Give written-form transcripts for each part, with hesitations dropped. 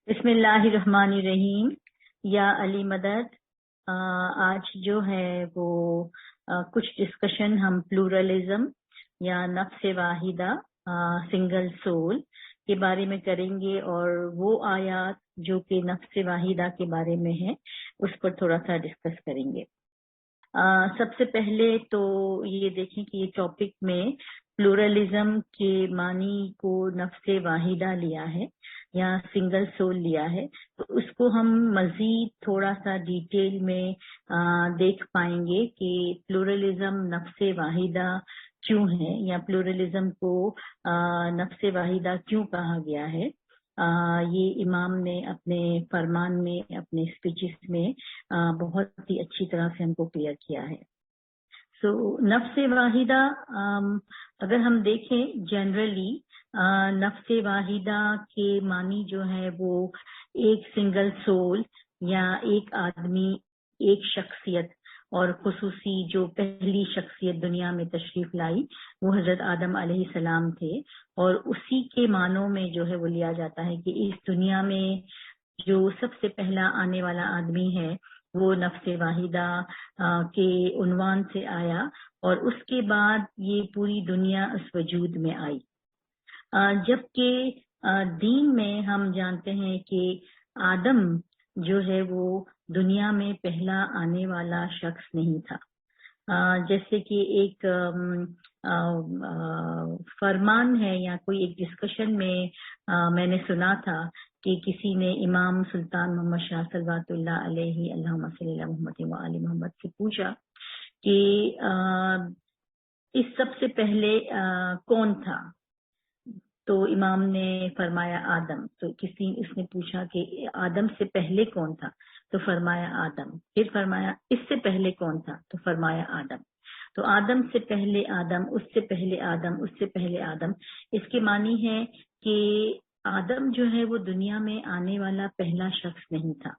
بسم اللہ الرحمن الرحیم یا علی مدد۔ آج جو ہے وہ کچھ ڈسکشن ہم پلورلزم یا نفس واحدہ سنگل سول کے بارے میں کریں گے، اور وہ آیات جو کہ نفس واحدہ کے بارے میں ہے اس پر تھوڑا سا ڈسکس کریں گے۔ سب سے پہلے تو یہ دیکھیں کہ یہ ٹاپک میں پلورلزم کے معنی کو نفس واحدہ لیا ہے یا سنگل سول لیا ہے، تو اس کو ہم مزید تھوڑا سا ڈیٹیل میں دیکھ پائیں گے کہ پلورلزم نفس واحدہ کیوں ہے، یا پلورلزم کو نفس واحدہ کیوں کہا گیا ہے۔ یہ امام نے اپنے فرمان میں، اپنے اسپیچز میں بہت ہی اچھی طرح سے ہم کو کلیئر کیا ہے۔ نفس واحدہ اگر ہم دیکھیں جنرلی نفس واحدہ کے معنی جو ہے وہ ایک سنگل سول یا ایک آدمی، ایک شخصیت، اور خصوصی جو پہلی شخصیت دنیا میں تشریف لائی وہ حضرت آدم علیہ السلام تھے، اور اسی کے معنوں میں جو ہے وہ لیا جاتا ہے کہ اس دنیا میں جو سب سے پہلا آنے والا آدمی ہے وہ نفس واحدہ کے عنوان سے آیا، اور اس کے بعد یہ پوری دنیا اس وجود میں آئی۔ جبکہ دین میں ہم جانتے ہیں کہ آدم جو ہے وہ دنیا میں پہلا آنے والا شخص نہیں تھا۔ جیسے کہ ایک فرمان ہے یا کوئی ایک ڈسکشن میں نے سنا تھا کہ کسی نے امام سلطان محمد شاہ صلوات اللہ علیہ اللہم صلی اللہ محمد و آل محمد سے پوچھا کہ اس سب سے پہلے کون تھا، تو امام نے فرمایا آدم۔ تو اس نے پوچھا کہ آدم سے پہلے کون تھا، تو فرمایا آدم۔ پھر فرمایا اس سے پہلے کون تھا، تو فرمایا آدم۔ تو آدم سے پہلے آدم، اس سے پہلے آدم، اس سے پہلے آدم، اس کے معنی ہے کہ آدم جو ہے وہ دنیا میں آنے والا پہلا شخص نہیں تھا۔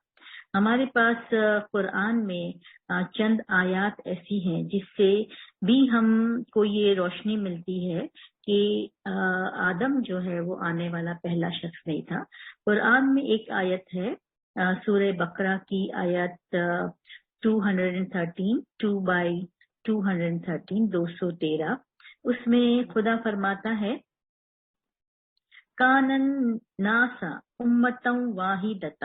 ہمارے پاس قرآن میں چند آیات ایسی ہیں جس سے بھی ہم کو یہ روشنی ملتی ہے کہ آدم جو ہے وہ آنے والا پہلا شخص نہیں تھا۔ قرآن میں ایک آیت ہے سورہ بقرہ کی آیت 213، 213، اس میں خدا فرماتا ہے کان الناس امۃ واحدۃ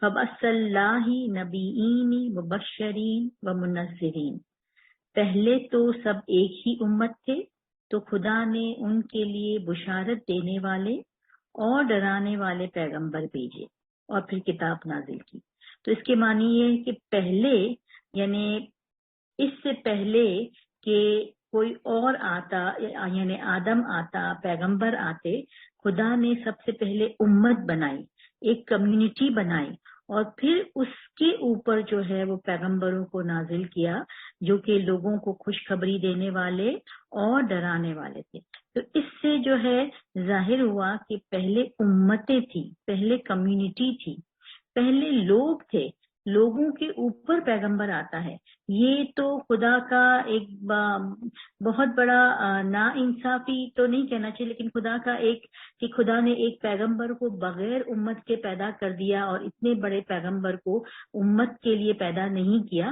فبعث اللہ نبیین مبشرین ومنذرین۔ پہلے تو سب ایک ہی امت تھے، تو خدا نے ان کے لیے بشارت دینے والے اور ڈرانے والے پیغمبر بھیجے اور پھر کتاب نازل کی۔ تو اس کے معنی یہ ہے کہ پہلے، یعنی اس سے پہلے کہ کوئی اور آتا، یعنی آدم آتا، پیغمبر آتے، خدا نے سب سے پہلے امت بنائی، ایک کمیونٹی بنائی، اور پھر اس کے اوپر جو ہے وہ پیغمبروں کو نازل کیا جو کہ لوگوں کو خوشخبری دینے والے اور ڈرانے والے تھے۔ تو اس سے جو ہے ظاہر ہوا کہ پہلے امتیں تھیں، پہلے کمیونٹی تھی، پہلے لوگ تھے، لوگوں کے اوپر پیغمبر آتا ہے۔ یہ تو خدا کا ایک بہت بڑا نا انصافی تو نہیں کہنا چاہیے، لیکن خدا کا ایک کہ خدا نے ایک پیغمبر کو بغیر امت کے پیدا کر دیا، اور اتنے بڑے پیغمبر کو امت کے لیے پیدا نہیں کیا۔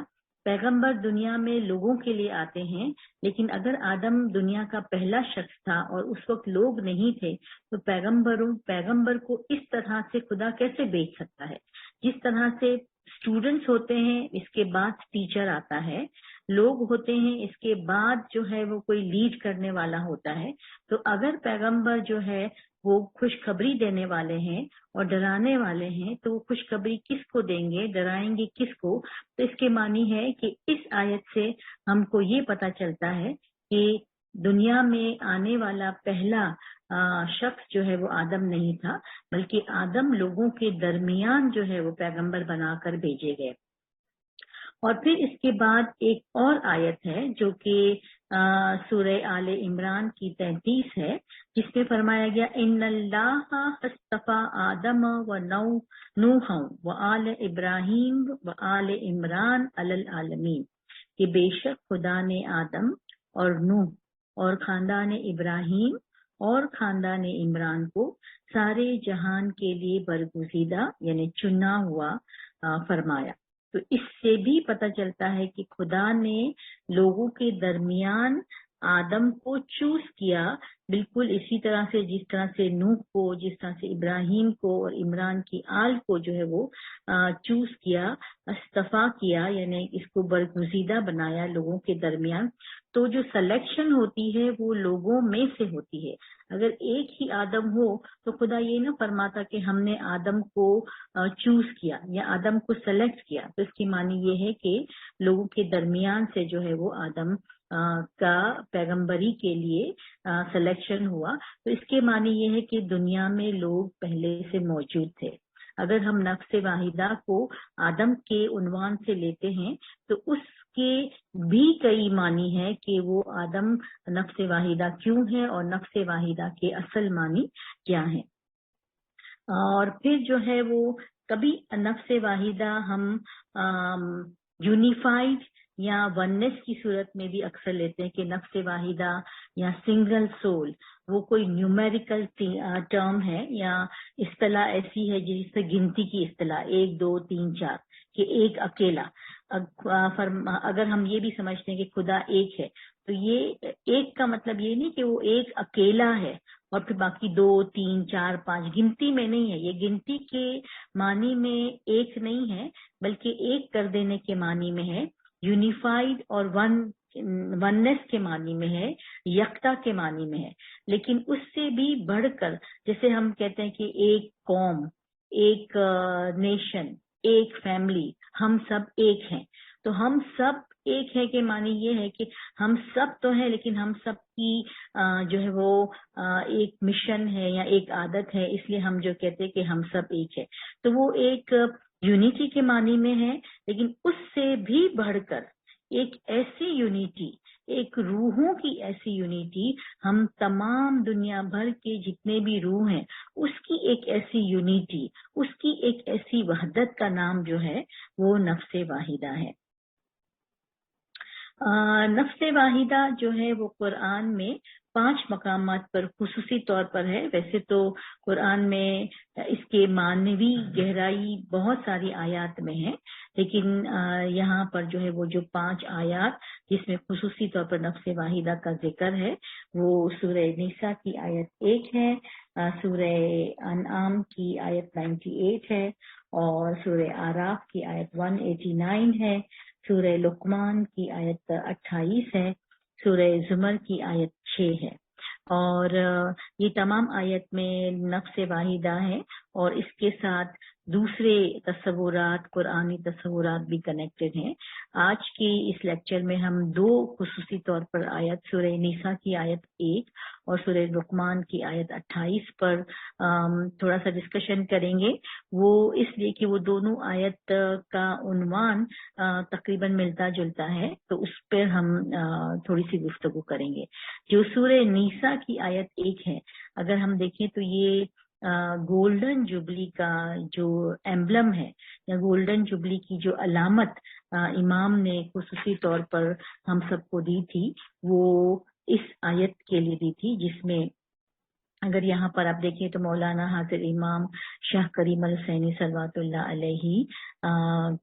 پیغمبر دنیا میں لوگوں کے لیے آتے ہیں، لیکن اگر آدم دنیا کا پہلا شخص تھا اور اس وقت لوگ نہیں تھے، تو پیغمبر کو اس طرح سے خدا کیسے بھیج سکتا ہے؟ جس طرح سے اسٹوڈنٹس ہوتے ہیں، اس کے بعد ٹیچر آتا ہے، لوگ ہوتے ہیں، اس کے بعد جو ہے وہ کوئی لیڈ کرنے والا ہوتا ہے۔ تو اگر پیغمبر جو ہے وہ خوشخبری دینے والے ہیں اور ڈرانے والے ہیں، تو وہ خوشخبری کس کو دیں گے، ڈرائیں گے کس کو؟ تو اس کے معنی ہے کہ اس آیت سے ہم کو یہ پتہ چلتا ہے کہ دنیا میں آنے والا پہلا شخص جو ہے وہ آدم نہیں تھا، بلکہ آدم لوگوں کے درمیان جو ہے وہ پیغمبر بنا کر بھیجے گئے۔ اور پھر اس کے بعد ایک اور آیت ہے جو کہ سورہ آل عمران کی 33 ہے، جس میں فرمایا گیا ان اللہ اصطفیٰ آدم و نوح و آل ابراہیم و آل عمران علی العالمین، کہ بے شک خدا نے آدم اور نوح اور خاندان ابراہیم اور خاندان عمران کو سارے جہان کے لیے برگزیدہ یعنی چنا ہوا فرمایا۔ تو اس سے بھی پتہ چلتا ہے کہ خدا نے لوگوں کے درمیان آدم کو چوز کیا، بالکل اسی طرح سے جس طرح سے نوح کو، جس طرح سے ابراہیم کو اور عمران کی آل کو جو ہے وہ چوز کیا، استفا کیا، یعنی اس کو برگزیدہ بنایا لوگوں کے درمیان۔ تو جو سلیکشن ہوتی ہے وہ لوگوں میں سے ہوتی ہے۔ اگر ایک ہی آدم ہو تو خدا یہ نہ فرماتا کہ ہم نے آدم کو چوز کیا یا آدم کو سلیکٹ کیا، تو اس کی معنی یہ ہے کہ لوگوں کے درمیان سے جو ہے وہ آدم کا پیغمبری کے لیے سلیکشن ہوا۔ تو اس کے معنی یہ ہے کہ دنیا میں لوگ پہلے سے موجود تھے۔ اگر ہم نفس واحدہ کو آدم کے عنوان سے لیتے ہیں تو اس کے بھی کئی معنی ہے کہ وہ آدم نفس واحدہ کیوں ہے اور نفس واحدہ کے اصل معنی کیا ہیں۔ اور پھر جو ہے وہ کبھی نفس واحدہ ہم یونیفائڈ یا وننس کی صورت میں بھی اکثر لیتے ہیں کہ نفس واحدہ یا سنگل سول، وہ کوئی نیومیریکل ٹرم ہے یا اصطلاح ایسی ہے جس سے گنتی کی اصطلاح 1 2 3 4 کہ ایک اکیلا۔ اگر ہم یہ بھی سمجھتے ہیں کہ خدا ایک ہے تو یہ ایک کا مطلب یہ نہیں کہ وہ ایک اکیلا ہے اور پھر باقی 2 3 4 5 گنتی میں نہیں ہے۔ یہ گنتی کے معنی میں ایک نہیں ہے بلکہ ایک کر دینے کے معنی میں ہے، یونیفائڈ اور وننس کے معنی میں ہے، یکتا کے معنی میں ہے۔ لیکن اس سے بھی بڑھ کر جیسے ہم کہتے ہیں کہ ایک قوم، ایک نیشن، ایک فیملی، ہم سب ایک ہیں، تو ہم سب ایک ہے کے معنی یہ ہے کہ ہم سب تو ہیں لیکن ہم سب کی جو ہے وہ ایک مشن ہے یا ایک عادت ہے، اس لیے ہم جو کہتے ہیں کہ ہم سب ایک ہے، تو وہ ایک یونیٹی کے معنی میں ہے۔ لیکن اس سے بھی بڑھ کر ایک ایسی یونیٹی، ایک روحوں کی ایسی یونیٹی، ہم تمام دنیا بھر کے جتنے بھی روح ہیں اس کی ایک ایسی یونیٹی، اس کی ایک ایسی وحدت کا نام جو ہے وہ نفس واحدہ ہے۔ نفس واحدہ جو ہے وہ قرآن میں 5 مقامات پر خصوصی طور پر ہے۔ ویسے تو قرآن میں اس کے معنوی گہرائی بہت ساری آیات میں ہے، لیکن یہاں پر جو ہے وہ جو 5 آیات جس میں خصوصی طور پر نفس واحدہ کا ذکر ہے وہ سورہ نساء کی آیت 1 ہے، سورہ انعام کی آیت 98 ہے، اور سورہ اعراف کی آیت 189 ہے، سورہ لقمان کی آیت 28 ہے، سورہ زمر کی آیت 6 ہے۔ اور یہ تمام آیت میں نفس واحدہ ہے اور اس کے ساتھ دوسرے تصورات، قرآنی تصورات بھی کنیکٹڈ ہیں۔ آج کی اس لیکچر میں ہم 2 خصوصی طور پر آیت، سورہ نساء کی آیت 1 اور سورہ لقمان کی آیت 28 پر تھوڑا سا ڈسکشن کریں گے۔ وہ اس لیے کہ وہ دونوں آیت کا عنوان تقریباً ملتا جلتا ہے، تو اس پر ہم تھوڑی سی گفتگو کریں گے۔ جو سورہ نساء کی آیت 1 ہے، اگر ہم دیکھیں تو یہ گولڈن جوبلی کا جو ایمبلم ہے یا گولڈن جوبلی کی جو علامت امام نے خصوصی طور پر ہم سب کو دی تھی وہ اس آیت کے لیے دی تھی، جس میں اگر یہاں پر آپ دیکھیں تو مولانا حاضر امام شاہ کریم الحسینی صلوات اللہ علیہ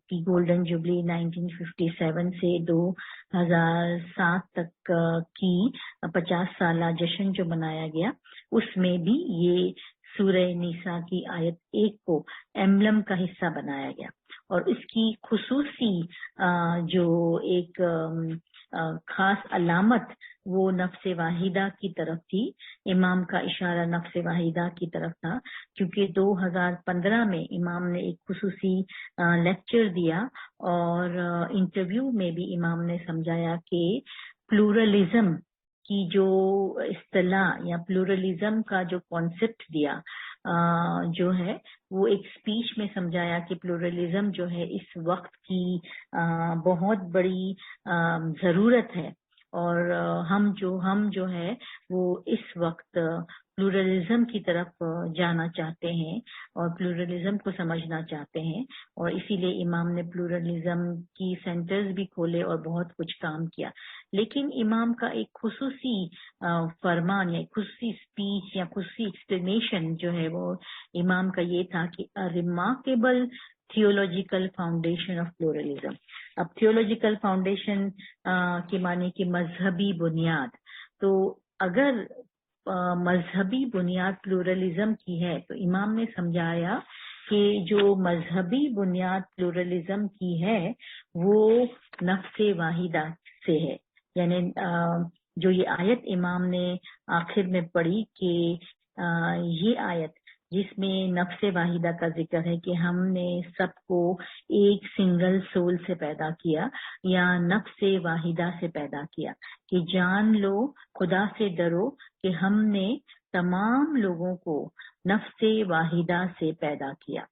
کی گولڈن جوبلی 1957 سے 2007 تک کی 50 سالہ جشن جو منایا گیا، اس میں بھی یہ سورہ نساء کی آیت 1 کو ایمبلم کا حصہ بنایا گیا، اور اس کی خصوصی جو ایک خاص علامت وہ نفس واحدہ کی طرف تھی۔ امام کا اشارہ نفس واحدہ کی طرف تھا، کیونکہ 2015 میں امام نے ایک خصوصی لیکچر دیا اور انٹرویو میں بھی امام نے سمجھایا کہ پلورلزم کی جو اصطلاح یا پلورلزم کا جو کانسیپٹ دیا جو ہے وہ ایک سپیچ میں سمجھایا کہ پلورلزم جو ہے اس وقت کی بہت بڑی ضرورت ہے، اور ہم جو ہے وہ اس وقت پلورلزم کی طرف جانا چاہتے ہیں اور پلورلزم کو سمجھنا چاہتے ہیں، اور اسی لیے امام نے پلورلزم کی سینٹرز بھی کھولے اور بہت کچھ کام کیا. لیکن امام کا ایک خصوصی فرمان یا خصوصی اسپیچ یا خصوصی ایکسپلینیشن جو ہے وہ امام کا یہ تھا کہ remarkable theological foundation of pluralism. اب تھیولوجیکل فاؤنڈیشن کے معنی کہ مذہبی بنیاد. تو اگر مذہبی بنیاد پلورلزم کی ہے تو امام نے سمجھایا کہ جو مذہبی بنیاد پلورلزم کی ہے وہ نفس واحدہ سے ہے. یعنی جو یہ آیت امام نے آخر میں پڑھی کہ یہ آیت جس میں نفس واحدہ کا ذکر ہے کہ ہم نے سب کو ایک سنگل سول سے پیدا کیا یا نفس واحدہ سے پیدا کیا، کہ جان لو، خدا سے ڈرو کہ ہم نے تمام لوگوں کو نفس واحدہ سے پیدا کیا.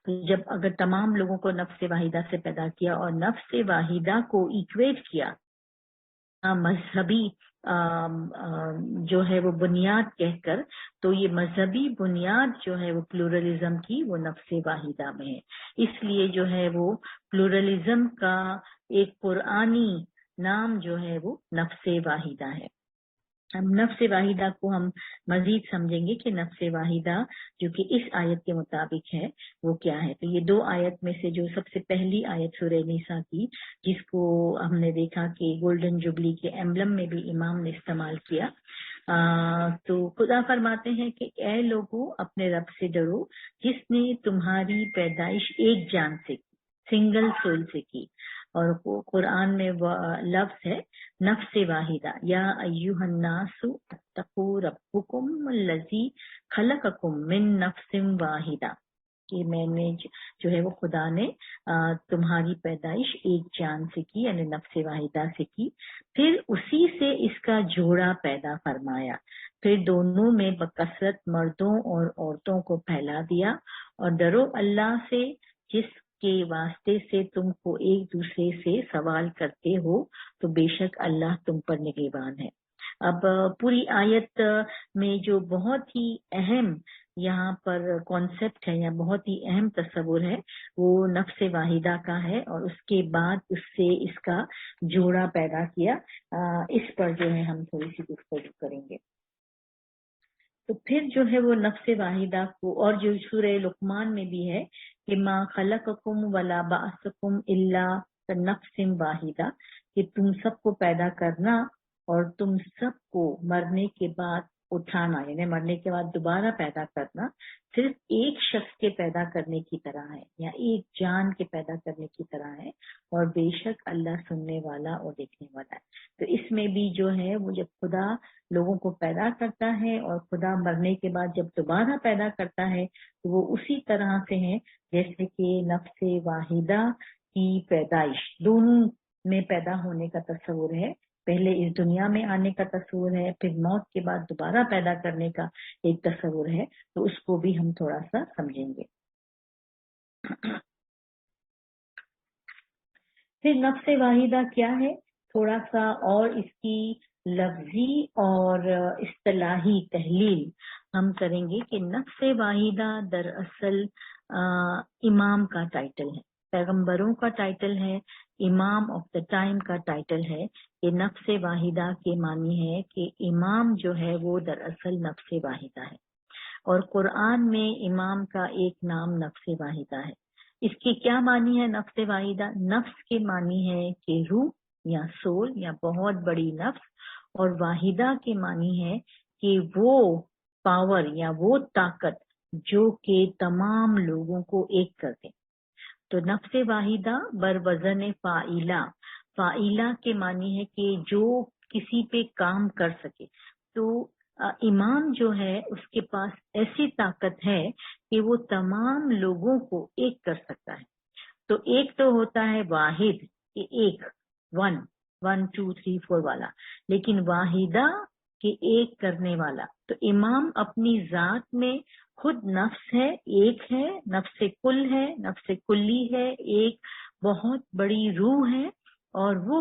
تو جب اگر تمام لوگوں کو نفس واحدہ سے پیدا کیا اور نفس واحدہ کو ایکویٹ کیا مذہبی جو ہے وہ بنیاد کہہ کر، تو یہ مذہبی بنیاد جو ہے وہ پلورلزم کی وہ نفس واحدہ میں ہے. اس لیے جو ہے وہ پلورلزم کا ایک قرآنی نام جو ہے وہ نفس واحدہ ہے. ہم نفس واحدہ کو ہم مزید سمجھیں گے کہ نفس واحدہ جو کہ اس آیت کے مطابق ہے وہ کیا ہے. تو یہ دو آیت میں سے جو سب سے پہلی آیت سورہ نساء کی، جس کو ہم نے دیکھا کہ گولڈن جوبلی کے ایمبلم میں بھی امام نے استعمال کیا، تو خدا فرماتے ہیں کہ اے لوگو اپنے رب سے ڈرو جس نے تمہاری پیدائش ایک جان سے کی، سنگل سول سے کی. اور قرآن میں لفظ ہے نفس واحدہ، یا ایھا الناس اتقوا ربکم الذی خلقکم من نفس واحدہ، کہ میں نے جو ہے وہ خدا نے تمہاری پیدائش ایک جان سے کی یعنی نفس واحدہ سے کی، پھر اسی سے اس کا جوڑا پیدا فرمایا، پھر دونوں میں بکثرت مردوں اور عورتوں کو پھیلا دیا، اور ڈرو اللہ سے جس کے واسطے سے تم کو ایک دوسرے سے سوال کرتے ہو، تو بے شک اللہ تم پر نگہبان ہے. اب پوری آیت میں جو بہت ہی اہم یہاں پر کانسیپٹ ہے یا بہت ہی اہم تصور ہے وہ نفس واحدہ کا ہے، اور اس کے بعد اس سے اس کا جوڑا پیدا کیا. اس پر جو ہے ہم تھوڑی سی گفتگو کریں گے. تو پھر جو ہے وہ نفس واحدہ کو، اور جو سورہ لقمان میں بھی ہے کہ ما خلقکم ولا بعثکم الا کنفس واحدہ، کہ تم سب کو پیدا کرنا اور تم سب کو مرنے کے بعد اٹھانا، یعنی مرنے کے بعد دوبارہ پیدا کرنا صرف ایک شخص کے پیدا کرنے کی طرح ہے یا ایک جان کے پیدا کرنے کی طرح ہے، اور بے شک اللہ سننے والا اور دیکھنے والا ہے. تو اس میں بھی جو ہے وہ جب خدا لوگوں کو پیدا کرتا ہے اور خدا مرنے کے بعد جب دوبارہ پیدا کرتا ہے تو وہ اسی طرح سے ہے جیسے کہ نفس واحدہ کی پیدائش، دونوں میں پیدا ہونے کا تصور ہے. پہلے اس دنیا میں آنے کا تصور ہے، پھر موت کے بعد دوبارہ پیدا کرنے کا ایک تصور ہے. تو اس کو بھی ہم تھوڑا سا سمجھیں گے. پھر نفس واحدہ کیا ہے، تھوڑا سا اور اس کی لفظی اور اصطلاحی تحلیل ہم کریں گے کہ نفس واحدہ دراصل امام کا ٹائٹل ہے، پیغمبروں کا ٹائٹل ہے، امام آف دا ٹائم کا ٹائٹل ہے. کہ نفس واحدہ کے معنی ہے کہ امام جو ہے وہ دراصل نفس واحدہ ہے، اور قرآن میں امام کا ایک نام نفس واحدہ ہے. اس کے کیا معنی ہے نفس واحدہ؟ نفس کے معنی ہے کہ روح یا سول یا بہت بڑی نفس، اور واحدہ کے معنی ہے کہ وہ پاور یا وہ طاقت جو کہ تمام لوگوں کو ایک کر دے. تو نفس واحدہ بر وزن فاعلہ، فاعلہ کے معنی ہے کہ جو کسی پہ کام کر سکے. تو امام جو ہے اس کے پاس ایسی طاقت ہے کہ وہ تمام لوگوں کو ایک کر سکتا ہے. تو ایک تو ہوتا ہے واحد، کہ ایک، 1 2 3 4 والا، لیکن واحدہ کہ ایک کرنے والا. تو امام اپنی ذات میں خود نفس ہے، ایک ہے، نفس کل ہے، نفس کلی ہے، ایک بہت بڑی روح ہے، اور وہ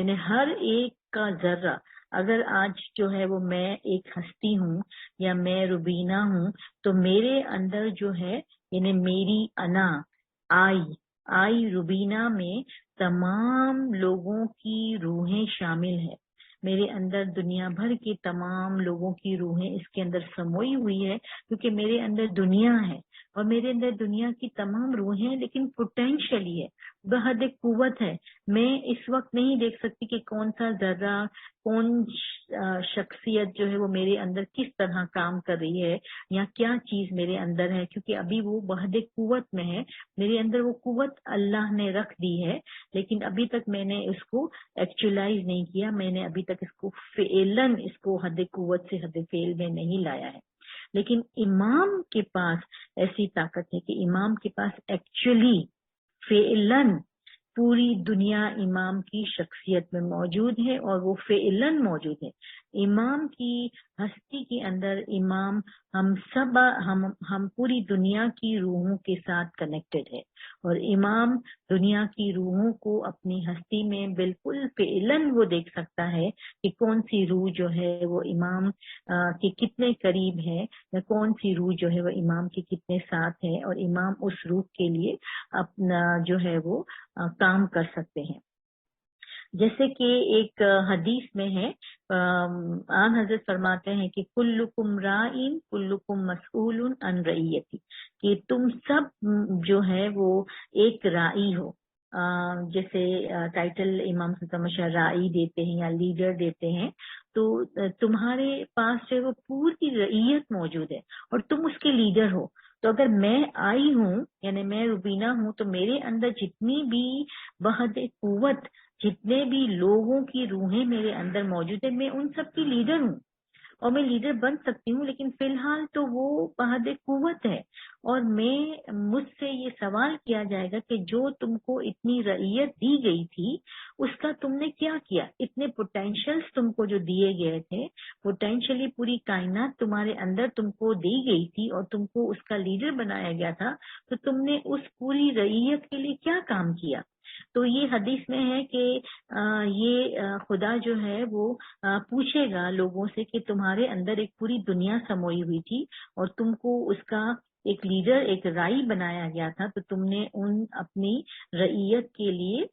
یعنی ہر ایک کا ذرہ، اگر آج جو ہے وہ میں ایک ہستی ہوں یا میں روبینہ ہوں، تو میرے اندر جو ہے یعنی میری انا آئی روبینہ میں تمام لوگوں کی روحیں شامل ہیں. میرے اندر دنیا بھر کے تمام لوگوں کی روحیں اس کے اندر سموئی ہوئی ہے، کیونکہ میرے اندر دنیا ہے اور میرے اندر دنیا کی تمام روحیں لیکن پوٹینشلی ہے، بحد قوت ہے. میں اس وقت نہیں دیکھ سکتی کہ کون سا ذرہ، کون شخصیت جو ہے وہ میرے اندر کس طرح کام کر رہی ہے یا کیا چیز میرے اندر ہے، کیونکہ ابھی وہ بحد قوت میں ہے. میرے اندر وہ قوت اللہ نے رکھ دی ہے، لیکن ابھی تک میں نے اس کو ایکچولائز نہیں کیا، میں نے ابھی تک اس کو فعلاً اس کو حد قوت سے حد فعل میں نہیں لایا ہے. لیکن امام کے پاس ایسی طاقت ہے کہ امام کے پاس ایکچولی فعلاً پوری دنیا امام کی شخصیت میں موجود ہے اور وہ فعلاً موجود ہے. امام کی ہستی کے اندر امام ہم پوری دنیا کی روحوں کے ساتھ کنیکٹڈ ہے، اور امام دنیا کی روحوں کو اپنی ہستی میں بالکل فعلاً وہ دیکھ سکتا ہے کہ کون سی روح جو ہے وہ امام کے کتنے قریب ہے یا کون سی روح جو ہے وہ امام کے کتنے ساتھ ہے، اور امام اس روح کے لیے اپنا جو ہے وہ کام کر سکتے ہیں. جیسے کہ ایک حدیث میں ہے، آن حضرت فرماتے ہیں کہ کلکم رائن کلکم مسئول عن رعیتی، کہ تم سب جو ہے وہ ایک رائی ہو. جیسے ٹائٹل امام سلطان مشاہ رائی دیتے ہیں یا لیڈر دیتے ہیں، تو تمہارے پاس جو ہے وہ پوری رعیت موجود ہے اور تم اس کے لیڈر ہو. تو اگر میں آئی ہوں یعنی میں روبینہ ہوں، تو میرے اندر جتنی بھی بحد قوت، جتنے بھی لوگوں کی روحیں میرے اندر موجود ہیں، میں ان سب کی لیڈر ہوں اور میں لیڈر بن سکتی ہوں. لیکن فی الحال تو وہ بحد قوت ہے، اور مجھ سے یہ سوال کیا جائے گا کہ جو تم کو اتنی رعیت دی گئی تھی اس کا تم نے کیا کیا. اتنے پوٹینشیلز تم کو جو دیے گئے تھے، پوٹینشیلی پوری کائنات تمہارے اندر تم کو دی گئی تھی اور تم کو اس کا لیڈر بنایا گیا تھا، تو تم نے اس پوری رعیت کے لیے کیا کام کیا. تو یہ حدیث میں ہے کہ یہ خدا جو ہے وہ پوچھے گا لوگوں سے کہ تمہارے اندر ایک پوری دنیا سموئی ہوئی تھی اور تم کو اس کا ایک لیڈر، ایک رائی بنایا گیا تھا، تو تم نے ان اپنی رعیت کے لیے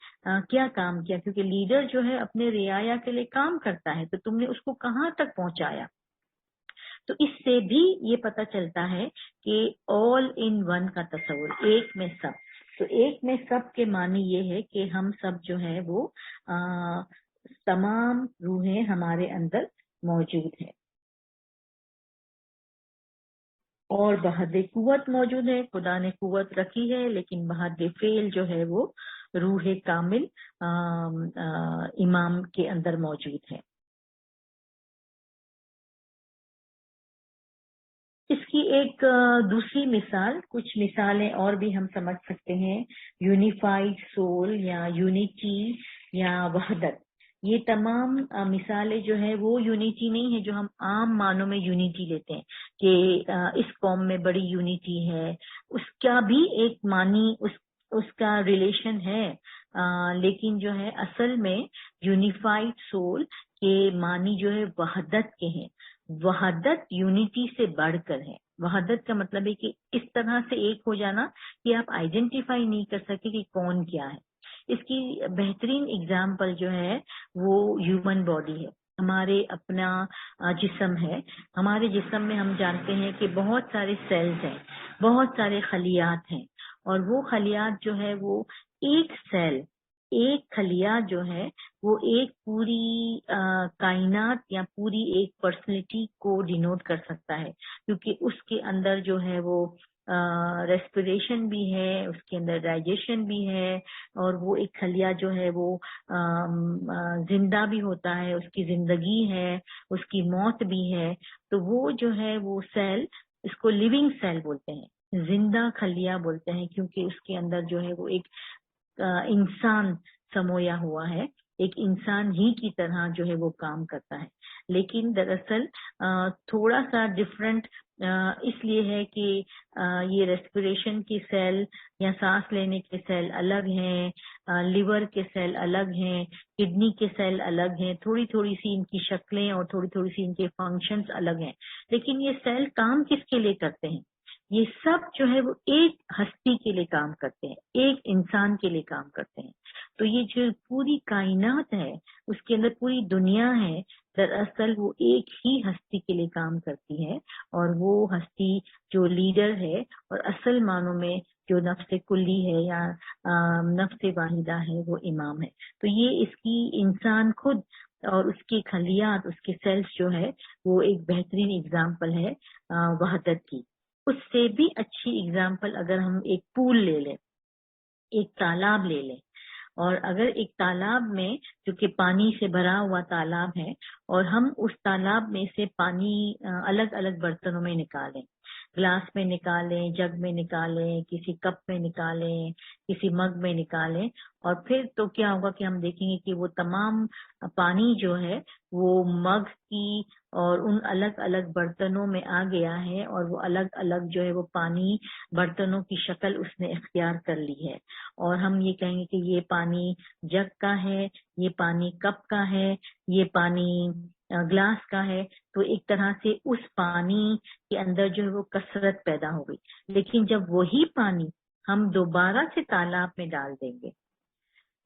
کیا کام کیا. کیونکہ لیڈر جو ہے اپنے رعایا کے لیے کام کرتا ہے، تو تم نے اس کو کہاں تک پہنچایا. تو اس سے بھی یہ پتہ چلتا ہے کہ آل ان ون کا تصور، ایک میں سب. تو ایک میں سب کے معنی یہ ہے کہ ہم سب جو ہے وہ تمام روحیں ہمارے اندر موجود ہیں اور بحد قوت موجود ہے. خدا نے قوت رکھی ہے، لیکن بحد فعل جو ہے وہ روح کامل امام کے اندر موجود ہے. اس کی ایک دوسری مثال، کچھ مثالیں اور بھی ہم سمجھ سکتے ہیں. یونیفائڈ سول یا یونیٹی یا وحدت، یہ تمام مثالیں جو ہے وہ یونیٹی نہیں ہے جو ہم عام معنوں میں یونیٹی لیتے ہیں کہ اس قوم میں بڑی یونیٹی ہے. اس کا بھی ایک معنی، اس کا ریلیشن ہے، لیکن جو ہے اصل میں یونیفائڈ سول کے معنی جو ہے وحدت کے ہیں. وحدت یونٹی سے بڑھ کر ہے. وحدت کا مطلب ہے کہ اس طرح سے ایک ہو جانا کہ آپ آئیڈینٹیفائی نہیں کر سکے کہ کون کیا ہے. اس کی بہترین اگزامپل جو ہے وہ ہیومن باڈی ہے. ہمارے اپنا جسم ہے. ہمارے جسم میں ہم جانتے ہیں کہ بہت سارے سیلز ہیں، بہت سارے خلیات ہیں، اور وہ خلیات جو ہے وہ ایک سیل، ایک خلیہ جو ہے وہ ایک پوری کائنات یا پوری ایک پرسنالٹی کو ڈینوٹ کر سکتا ہے، کیونکہ اس کے اندر جو ہے وہ ریسپریشن بھی ہے، اس کے اندر ڈائجیشن بھی ہے، اور وہ ایک خلیہ جو ہے وہ زندہ بھی ہوتا ہے، اس کی زندگی ہے، اس کی موت بھی ہے. تو وہ جو ہے وہ سیل، اس کو لیونگ سیل بولتے ہیں، زندہ خلیہ بولتے ہیں، کیونکہ اس کے اندر جو ہے وہ ایک انسان سمویا ہوا ہے. ایک انسان ہی کی طرح جو ہے وہ کام کرتا ہے. لیکن دراصل تھوڑا سا ڈفرینٹ اس لیے ہے کہ یہ ریسپریشن کی سیل یا سانس لینے کے سیل الگ ہیں، لیور کے سیل الگ ہیں، کڈنی کے سیل الگ ہیں، تھوڑی تھوڑی سی ان کی شکلیں اور تھوڑی تھوڑی سی ان کے فنکشنز الگ ہیں. لیکن یہ سیل کام کس کے لیے کرتے ہیں؟ یہ سب جو ہے وہ ایک ہستی کے لیے کام کرتے ہیں، ایک انسان کے لیے کام کرتے ہیں. تو یہ جو پوری کائنات ہے، اس کے اندر پوری دنیا ہے، دراصل وہ ایک ہی ہستی کے لیے کام کرتی ہے. اور وہ ہستی جو لیڈر ہے اور اصل معنوں میں جو نفس کلی ہے یا نفس واحدہ ہے، وہ امام ہے. تو یہ اس کی انسان خود اور اس کی خلیات، اس کے سیلز جو ہے وہ ایک بہترین اگزامپل ہے وحدت کی. اس سے بھی اچھی اگزامپل اگر ہم ایک پول لے لیں، ایک تالاب لے لیں، اور اگر ایک تالاب میں جو کہ پانی سے بھرا ہوا تالاب ہے اور ہم اس تالاب میں سے پانی الگ الگ برتنوں میں نکالیں، گلاس میں نکالیں، جگ میں نکالیں، کسی کپ میں نکالیں، کسی مگ میں نکالیں، اور پھر تو کیا ہوگا کہ ہم دیکھیں گے کہ وہ تمام پانی جو ہے وہ مگ کی اور ان الگ الگ برتنوں میں آ گیا ہے، اور وہ الگ الگ جو ہے وہ پانی برتنوں کی شکل اس نے اختیار کر لی ہے. اور ہم یہ کہیں گے کہ یہ پانی جگ کا ہے، یہ پانی کپ کا ہے، یہ پانی گلاس کا ہے. تو ایک طرح سے اس پانی کے اندر جو ہے وہ کثرت پیدا ہو گئی. لیکن جب وہی پانی ہم دوبارہ سے تالاب میں ڈال دیں گے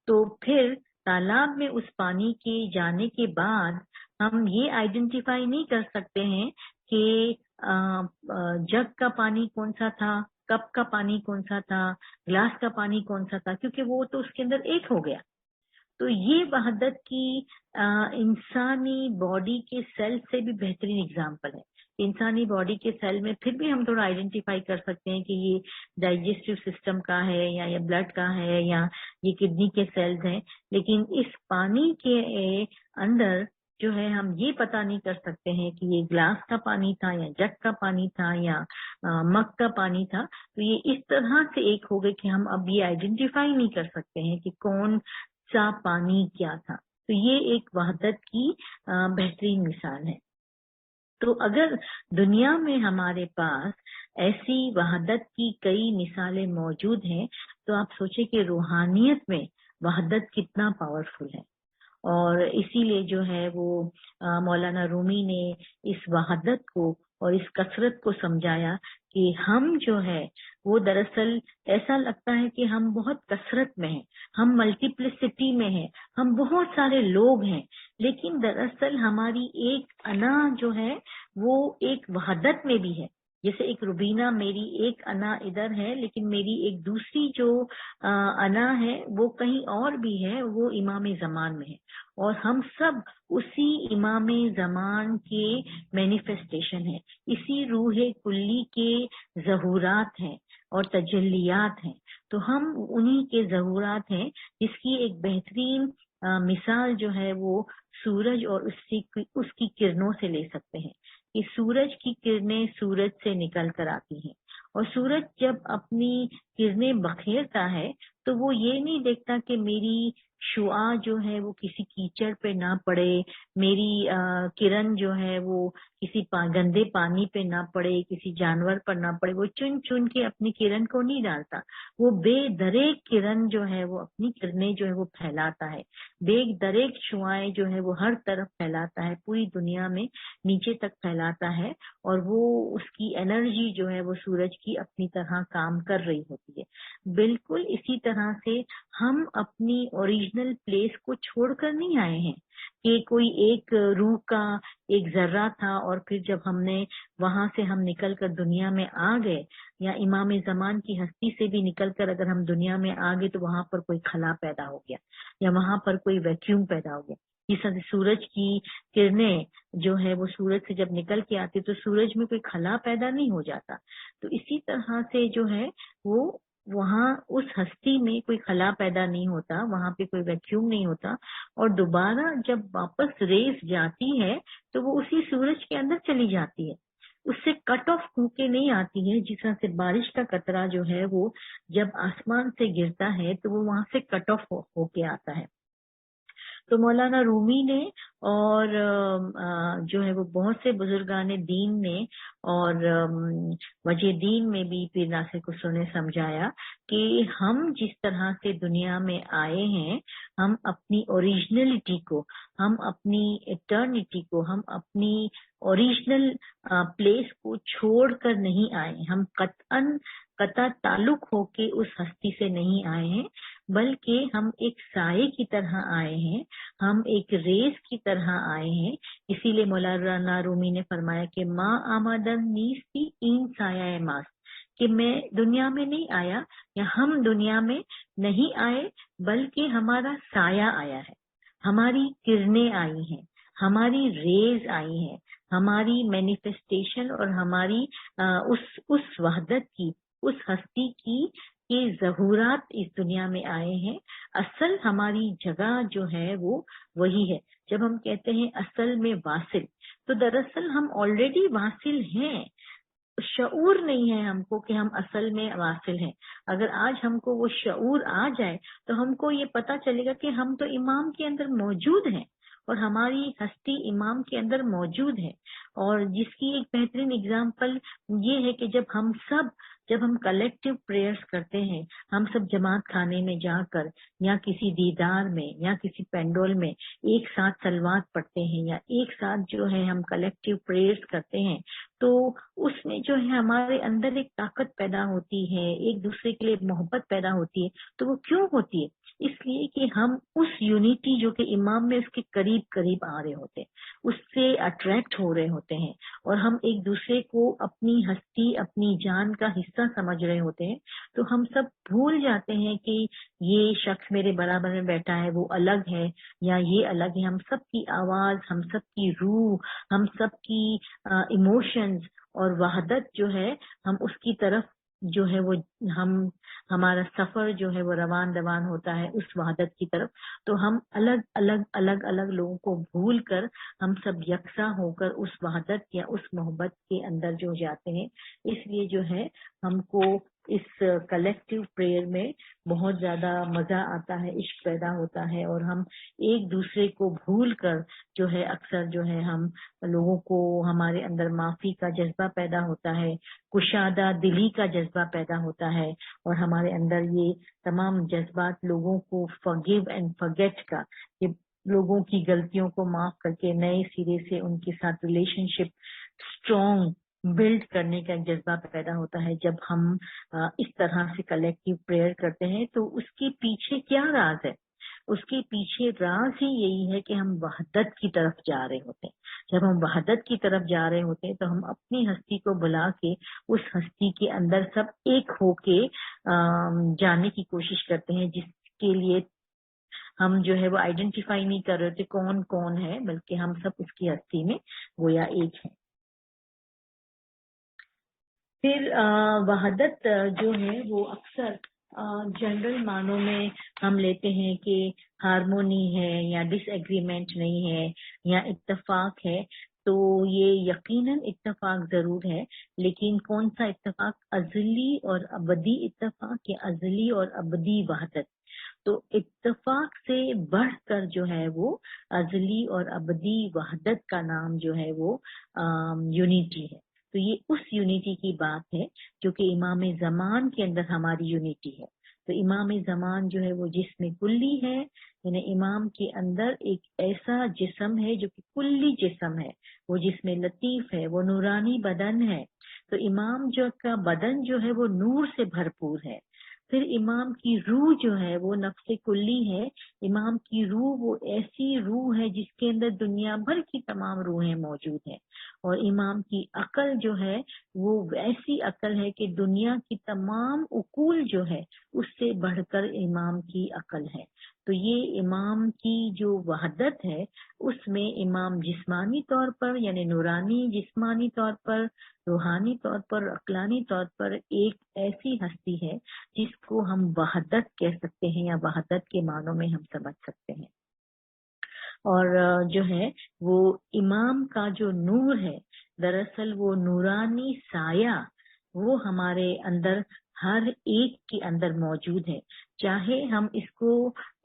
تو پھر تالاب میں اس پانی کے جانے کے بعد ہم یہ آئیڈینٹیفائی نہیں کر سکتے ہیں کہ جگ کا پانی کون سا تھا، کپ کا پانی کون سا تھا، گلاس کا پانی کون سا تھا، کیونکہ وہ تو اس کے اندر ایک ہو گیا. تو یہ وحدت کی انسانی باڈی کے سیل سے بھی بہترین اگزامپل ہے. انسانی باڈی کے سیل میں پھر بھی ہم تھوڑا آئیڈینٹیفائی کر سکتے ہیں کہ یہ ڈائجسٹو سسٹم کا ہے یا یہ بلڈ کا ہے یا یہ کڈنی کے سیلز ہیں. لیکن اس پانی کے اندر جو ہے ہم یہ پتا نہیں کر سکتے ہیں کہ یہ گلاس کا پانی تھا یا جگ کا پانی تھا یا مگ کا پانی تھا. تو یہ اس طرح سے ایک ہو گئے کہ ہم اب یہ آئیڈینٹیفائی نہیں کر سکتے ہیں کہ کون سا پانی کیا تھا. تو یہ ایک وحدت کی بہترین مثال ہے. تو اگر دنیا میں ہمارے پاس ایسی وحدت کی کئی مثالیں موجود ہیں تو آپ سوچیں کہ روحانیت میں وحدت کتنا پاورفل ہے. اور اسی لیے جو ہے وہ مولانا رومی نے اس وحدت کو اور اس کثرت کو سمجھایا کہ ہم جو ہے وہ دراصل ایسا لگتا ہے کہ ہم بہت کثرت میں ہیں، ہم ملٹیپلسٹی میں ہیں، ہم بہت سارے لوگ ہیں، لیکن دراصل ہماری ایک انا جو ہے وہ ایک وحدت میں بھی ہے. جیسے ایک روبینہ میری ایک انا ادھر ہے، لیکن میری ایک دوسری جو انا ہے وہ کہیں اور بھی ہے، وہ امام زمان میں ہے. اور ہم سب اسی امام زمان کے مینیفیسٹیشن ہیں، اسی روح کلی کے ظہورات ہیں اور تجلیات ہیں. تو ہم انہی کے ظہورات ہیں، جس کی ایک بہترین مثال جو ہے وہ سورج اور اس کی کرنوں سے لے سکتے ہیں کہ سورج کی کرنیں سورج سے نکل کر آتی ہیں، اور سورج جب اپنی کرنیں بکھیرتا ہے تو وہ یہ نہیں دیکھتا کہ میری شعاع جو ہے وہ کسی کیچڑ پہ نہ پڑے، میری کرن جو ہے وہ کسی گندے پانی پہ نہ پڑے، کسی جانور پر نہ پڑے. وہ چن چن کے اپنی کرن کو نہیں ڈالتا، وہ بے دریک کرن جو ہے وہ اپنی کرنیں جو ہے وہ پھیلاتا ہے، بے دریک شعائیں جو ہے وہ ہر طرف پھیلاتا ہے، پوری دنیا میں نیچے تک پھیلاتا ہے. اور وہ اس کی انرجی جو ہے وہ سورج کی اپنی طرح کام کر رہی ہوتی ہے. بالکل اسی طرح سے ہم اپنی اوریجنل پلیس کو چھوڑ کر نہیں آئے ہیں کہ کوئی ایک روح کا ایک ذرہ تھا اور پھر جب ہم نے وہاں سے ہم نکل کر دنیا میں آ گئے، یا امام زمان کی ہستی سے بھی نکل کر اگر ہم دنیا میں آ گئے تو وہاں پر کوئی خلا پیدا ہو گیا یا وہاں پر کوئی ویکیوم پیدا ہو گیا. جس طرح سورج کی کرنیں جو ہے وہ سورج سے جب نکل کے آتی تو سورج میں کوئی خلا پیدا نہیں ہو جاتا. تو اسی طرح سے جو ہے وہ وہاں اس ہستی میں کوئی خلا پیدا نہیں ہوتا، وہاں پہ کوئی ویکیوم نہیں ہوتا، اور دوبارہ جب واپس ریز جاتی ہے تو وہ اسی سورج کے اندر چلی جاتی ہے، اس سے کٹ آف ہو کے نہیں آتی ہے. جس طرح سے بارش کا قطرہ جو ہے وہ جب آسمان سے گرتا ہے تو وہ وہاں سے کٹ آف ہو کے آتا ہے. تو مولانا رومی نے اور جو ہے وہ بہت سے بزرگان دین نے اور وجہ دین میں بھی پیر ناصر خسرو نے سمجھایا کہ ہم جس طرح سے دنیا میں آئے ہیں، ہم اپنی اوریجنلٹی کو، ہم اپنی ایٹرنیٹی کو، ہم اپنی اوریجنل پلیس کو چھوڑ کر نہیں آئے، ہم قطع تعلق ہو کے اس ہستی سے نہیں آئے ہیں، بلکہ ہم ایک سائے کی طرح آئے ہیں، ہم ایک ریز کی طرح آئے ہیں۔ اسی لیے مولانا رومی نے فرمایا کہ ماں آمدن نیستی این سایہ ماس، کہ میں دنیا میں نہیں آیا یا ہم دنیا میں نہیں آئے بلکہ ہمارا سایہ آیا ہے، ہماری کرنیں آئی ہیں، ہماری ریز آئی ہیں، ہماری مینیفیسٹیشن اور ہماری اس وحدت کی، اس ہستی کی کہ ظہورات اس دنیا میں آئے ہیں۔ اصل ہماری جگہ جو ہے وہ وہی ہے۔ جب ہم کہتے ہیں اصل میں واصل، تو دراصل ہم آلریڈی واصل ہیں، شعور نہیں ہے ہم کو کہ ہم اصل میں واصل ہیں۔ اگر آج ہم کو وہ شعور آ جائے تو ہم کو یہ پتا چلے گا کہ ہم تو امام کے اندر موجود ہیں اور ہماری ہستی امام کے اندر موجود ہے، اور جس کی ایک بہترین اگزامپل یہ ہے کہ جب ہم کلیکٹیو پریئرز کرتے ہیں، ہم سب جماعت خانے میں جا کر یا کسی دیدار میں یا کسی پینڈول میں ایک ساتھ صلوات پڑھتے ہیں یا ایک ساتھ جو ہے ہم کلیکٹیو پریئرز کرتے ہیں، تو اس میں جو ہے ہمارے اندر ایک طاقت پیدا ہوتی ہے، ایک دوسرے کے لیے محبت پیدا ہوتی ہے۔ تو وہ کیوں ہوتی ہے؟ اس لیے کہ ہم اس یونٹی جو کہ امام میں اس کے قریب قریب آ رہے ہوتے ہیں، اس سے اٹریکٹ ہو رہے ہوتے ہیں، اور ہم ایک دوسرے کو اپنی ہستی، اپنی جان کا حصہ سمجھ رہے ہوتے ہیں۔ تو ہم سب بھول جاتے ہیں کہ یہ شخص میرے برابر میں بیٹھا ہے وہ الگ ہے یا یہ الگ ہے۔ ہم سب کی آواز، ہم سب کی روح، ہم سب کی ایموشنز اور وحدت جو ہے، ہم اس کی طرف جو ہے وہ ہمارا سفر جو ہے وہ روان ہوتا ہے اس وحدت کی طرف۔ تو ہم الگ لوگوں کو بھول کر ہم سب یکساں ہو کر اس وحدت یا اس محبت کے اندر جو جاتے ہیں۔ اس لیے جو ہے ہم کو اس کلیکٹیو پریئر میں بہت زیادہ مزہ آتا ہے، عشق پیدا ہوتا ہے، اور ہم ایک دوسرے کو بھول کر جو ہے اکثر جو ہے ہم لوگوں کو، ہمارے اندر معافی کا جذبہ پیدا ہوتا ہے، کشادہ دلی کا جذبہ پیدا ہوتا ہے، اور ہمارے اندر یہ تمام جذبات لوگوں کو forgive and forget کا، کہ لوگوں کی غلطیوں کو معاف کر کے نئے سرے سے ان کے ساتھ ریلیشن شپ اسٹرانگ بلڈ کرنے کا جذبہ پیدا ہوتا ہے۔ جب ہم اس طرح سے کلیکٹیو پریئر کرتے ہیں تو اس کے پیچھے کیا راز ہے؟ اس کے پیچھے راز ہی یہی ہے کہ ہم وحدت کی طرف جا رہے ہوتے ہیں۔ جب ہم وحدت کی طرف جا رہے ہوتے ہیں تو ہم اپنی ہستی کو بلا کے اس ہستی کے اندر سب ایک ہو کے جانے کی کوشش کرتے ہیں، جس کے لیے ہم جو ہے وہ آئیڈینٹیفائی نہیں کر رہے ہوتے کون کون ہے، بلکہ ہم سب اس کی ہستی میں گویا ایک ہیں۔ پھر وحدت جو ہے وہ اکثر جنرل معنوں میں ہم لیتے ہیں کہ ہارمونی ہے یا ڈس ایگریمنٹ نہیں ہے یا اتفاق ہے، تو یہ یقیناً اتفاق ضرور ہے، لیکن کون سا اتفاق؟ ازلی اور ابدی اتفاق یا ازلی اور ابدی وحدت؟ تو اتفاق سے بڑھ کر جو ہے وہ ازلی اور ابدی وحدت کا نام جو ہے وہ یونیٹی ہے۔ تو یہ اس یونیٹی کی بات ہے جو کہ امام زمان کے اندر ہماری یونیٹی ہے۔ تو امام زمان جو ہے وہ جسم کلی ہے، یعنی امام کے اندر ایک ایسا جسم ہے جو کہ کلی جسم ہے، وہ جسم لطیف ہے، وہ نورانی بدن ہے۔ تو امام جو کا بدن جو ہے وہ نور سے بھرپور ہے۔ پھر امام کی روح جو ہے وہ نفس کلی ہے۔ امام کی روح وہ ایسی روح ہے جس کے اندر دنیا بھر کی تمام روحیں موجود ہیں، اور امام کی عقل جو ہے وہ ایسی عقل ہے کہ دنیا کی تمام عقول جو ہے اس سے بڑھ کر امام کی عقل ہے۔ تو یہ امام کی جو وحدت ہے اس میں امام جسمانی طور پر یعنی نورانی جسمانی طور پر، روحانی طور پر، عقلانی طور پر ایک ایسی ہستی ہے جس کو ہم وحدت کہہ سکتے ہیں یا وحدت کے معنوں میں ہم سمجھ سکتے ہیں۔ اور جو ہے وہ امام کا جو نور ہے، دراصل وہ نورانی سایہ وہ ہمارے اندر ہر ایک کے اندر موجود ہے۔ چاہے ہم اس کو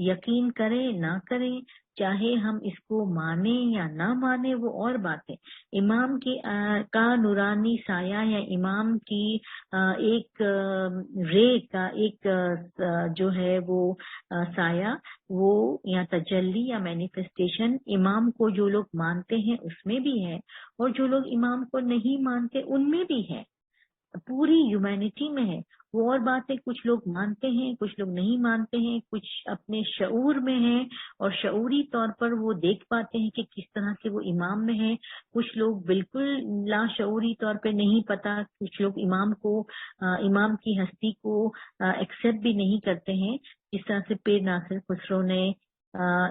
یقین کریں نہ کریں، چاہے ہم اس کو مانیں یا نہ مانیں، وہ اور بات ہے۔ امام کی کا نورانی سایہ یا امام کی ایک رے کا ایک جو ہے وہ سایہ، وہ یا تجلی یا مینیفیسٹیشن امام کو جو لوگ مانتے ہیں اس میں بھی ہے، اور جو لوگ امام کو نہیں مانتے ان میں بھی ہے، پوری ہیومینٹی میں ہے۔ وہ اور بات ہے، کچھ لوگ مانتے ہیں، کچھ لوگ نہیں مانتے ہیں، کچھ اپنے شعور میں ہیں اور شعوری طور پر وہ دیکھ پاتے ہیں کہ کس طرح سے وہ امام میں ہے، کچھ لوگ بالکل لاشعوری طور پہ نہیں پتا، کچھ لوگ امام کی ہستی کو ایکسپٹ بھی نہیں کرتے ہیں۔ جس طرح سے پیر ناصر خسرو نے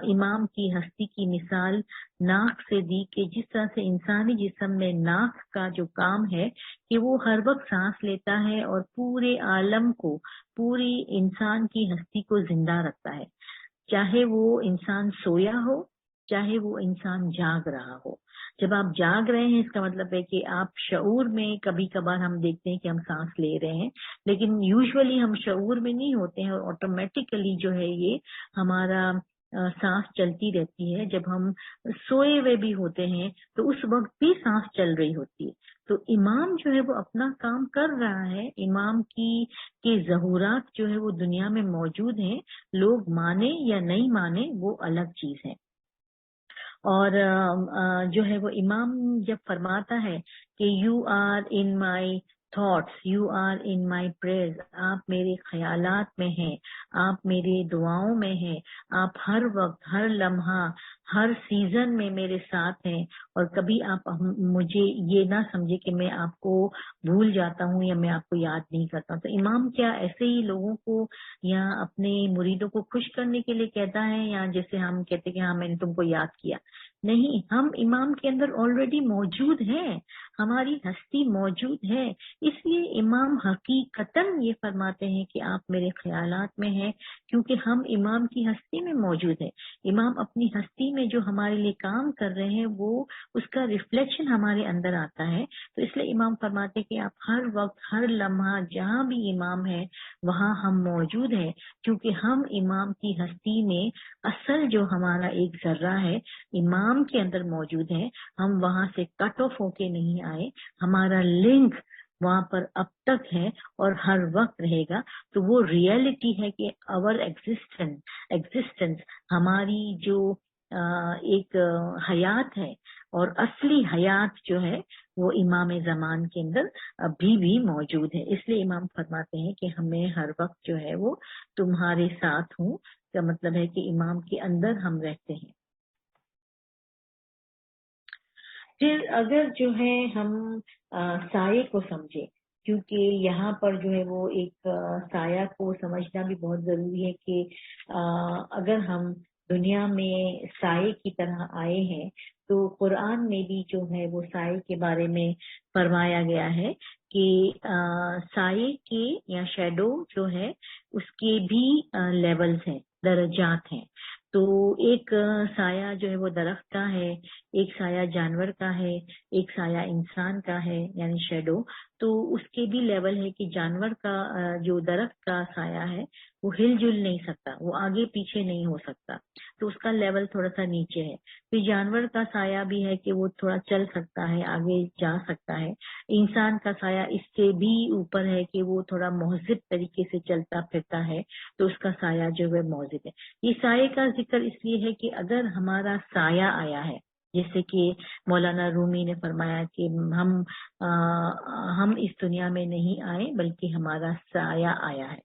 امام کی ہستی کی مثال ناک سے دی کہ جس طرح سے انسانی جسم میں ناک کا جو کام ہے کہ وہ ہر وقت سانس لیتا ہے اور پورے عالم کو، پوری انسان کی ہستی کو زندہ رکھتا ہے، چاہے وہ انسان سویا ہو، چاہے وہ انسان جاگ رہا ہو۔ جب آپ جاگ رہے ہیں اس کا مطلب ہے کہ آپ شعور میں، کبھی کبھار ہم دیکھتے ہیں کہ ہم سانس لے رہے ہیں، لیکن یوزولی ہم شعور میں نہیں ہوتے ہیں، اور آٹومیٹیکلی جو ہے یہ ہمارا سانس چلتی رہتی ہے۔ جب ہم سوئے ہوئے بھی ہوتے ہیں تو اس وقت بھی سانس چل رہی ہوتی ہے۔ تو امام جو ہے وہ اپنا کام کر رہا ہے، امام کے ظہورات جو ہے وہ دنیا میں موجود ہیں، لوگ مانے یا نہیں مانے وہ الگ چیز ہے۔ اور جو ہے وہ امام جب فرماتا ہے کہ you are in my thoughts, you are in my prayers, آپ میرے خیالات میں ہیں، آپ میرے دعاؤں میں ہیں، آپ ہر وقت، ہر لمحہ، ہر سیزن میں میرے ساتھ ہیں، اور کبھی آپ مجھے یہ نہ سمجھے کہ میں آپ کو بھول جاتا ہوں یا میں آپ کو یاد نہیں کرتا ہوں۔ تو امام کیا ایسے ہی لوگوں کو یا اپنے مریدوں کو خوش کرنے کے لیے کہتا ہے، یا جیسے ہم کہتے کہ ہاں میں نے تم کو یاد کیا؟ نہیں، ہم امام کے اندر آلریڈی موجود ہیں، ہماری ہستی موجود ہے، اس لیے امام حقیقتاً یہ فرماتے ہیں کہ آپ میرے خیالات میں ہیں، کیونکہ ہم امام کی ہستی میں موجود ہیں۔ امام اپنی ہستی میں جو ہمارے لیے کام کر رہے ہیں وہ اس کا ریفلیکشن ہمارے اندر آتا ہے، تو اس لیے امام فرماتے ہیں کہ آپ ہر وقت، ہر لمحہ جہاں بھی امام ہے وہاں ہم موجود ہیں، کیونکہ ہم امام کی ہستی میں اصل جو ہمارا ایک ذرہ ہے امام کے اندر موجود ہے، ہم وہاں سے کٹ آف ہو کے نہیں آئے، ہمارا لنک وہاں پر اب تک ہے اور ہر وقت رہے گا۔ تو وہ ریئلٹی ہے کہ اور ایگزسٹنس ہماری جو ایک حیات ہے، اور اصلی حیات جو ہے وہ امام زمان کے اندر ابھی بھی موجود ہے۔ اس لیے امام فرماتے ہیں کہ ہمیں ہر وقت جو ہے وہ تمہارے ساتھ ہوں، کا مطلب ہے کہ امام کے اندر ہم رہتے ہیں۔ پھر اگر جو ہے ہم سائے کو سمجھیں، کیونکہ یہاں پر جو ہے وہ ایک سایہ کو سمجھنا بھی بہت ضروری ہے کہ اگر ہم دنیا میں سائے کی طرح آئے ہیں تو قرآن میں بھی جو ہے وہ سائے کے بارے میں فرمایا گیا ہے کہ سائے کے یا شیڈو جو ہے اس کے بھی لیولز ہیں، درجات ہیں۔ تو ایک سایہ جو ہے وہ درخت کا ہے، ایک سایہ جانور کا ہے، ایک سایہ انسان کا ہے یعنی شیڈو۔ تو اس کے بھی لیول ہے کہ جانور کا جو درخت کا سایہ ہے وہ ہل جل نہیں سکتا، وہ آگے پیچھے نہیں ہو سکتا، تو اس کا لیول تھوڑا سا نیچے ہے۔ پھر جانور کا سایہ بھی ہے کہ وہ تھوڑا چل سکتا ہے، آگے جا سکتا ہے۔ انسان کا سایہ اس سے بھی اوپر ہے کہ وہ تھوڑا مہذب طریقے سے چلتا پھرتا ہے، تو اس کا سایہ جو ہے مہذب ہے۔ یہ سائے کا ذکر اس لیے ہے کہ اگر ہمارا سایہ آیا ہے، جیسے کہ مولانا رومی نے فرمایا کہ ہم اس دنیا میں نہیں آئے بلکہ ہمارا سایہ آیا ہے،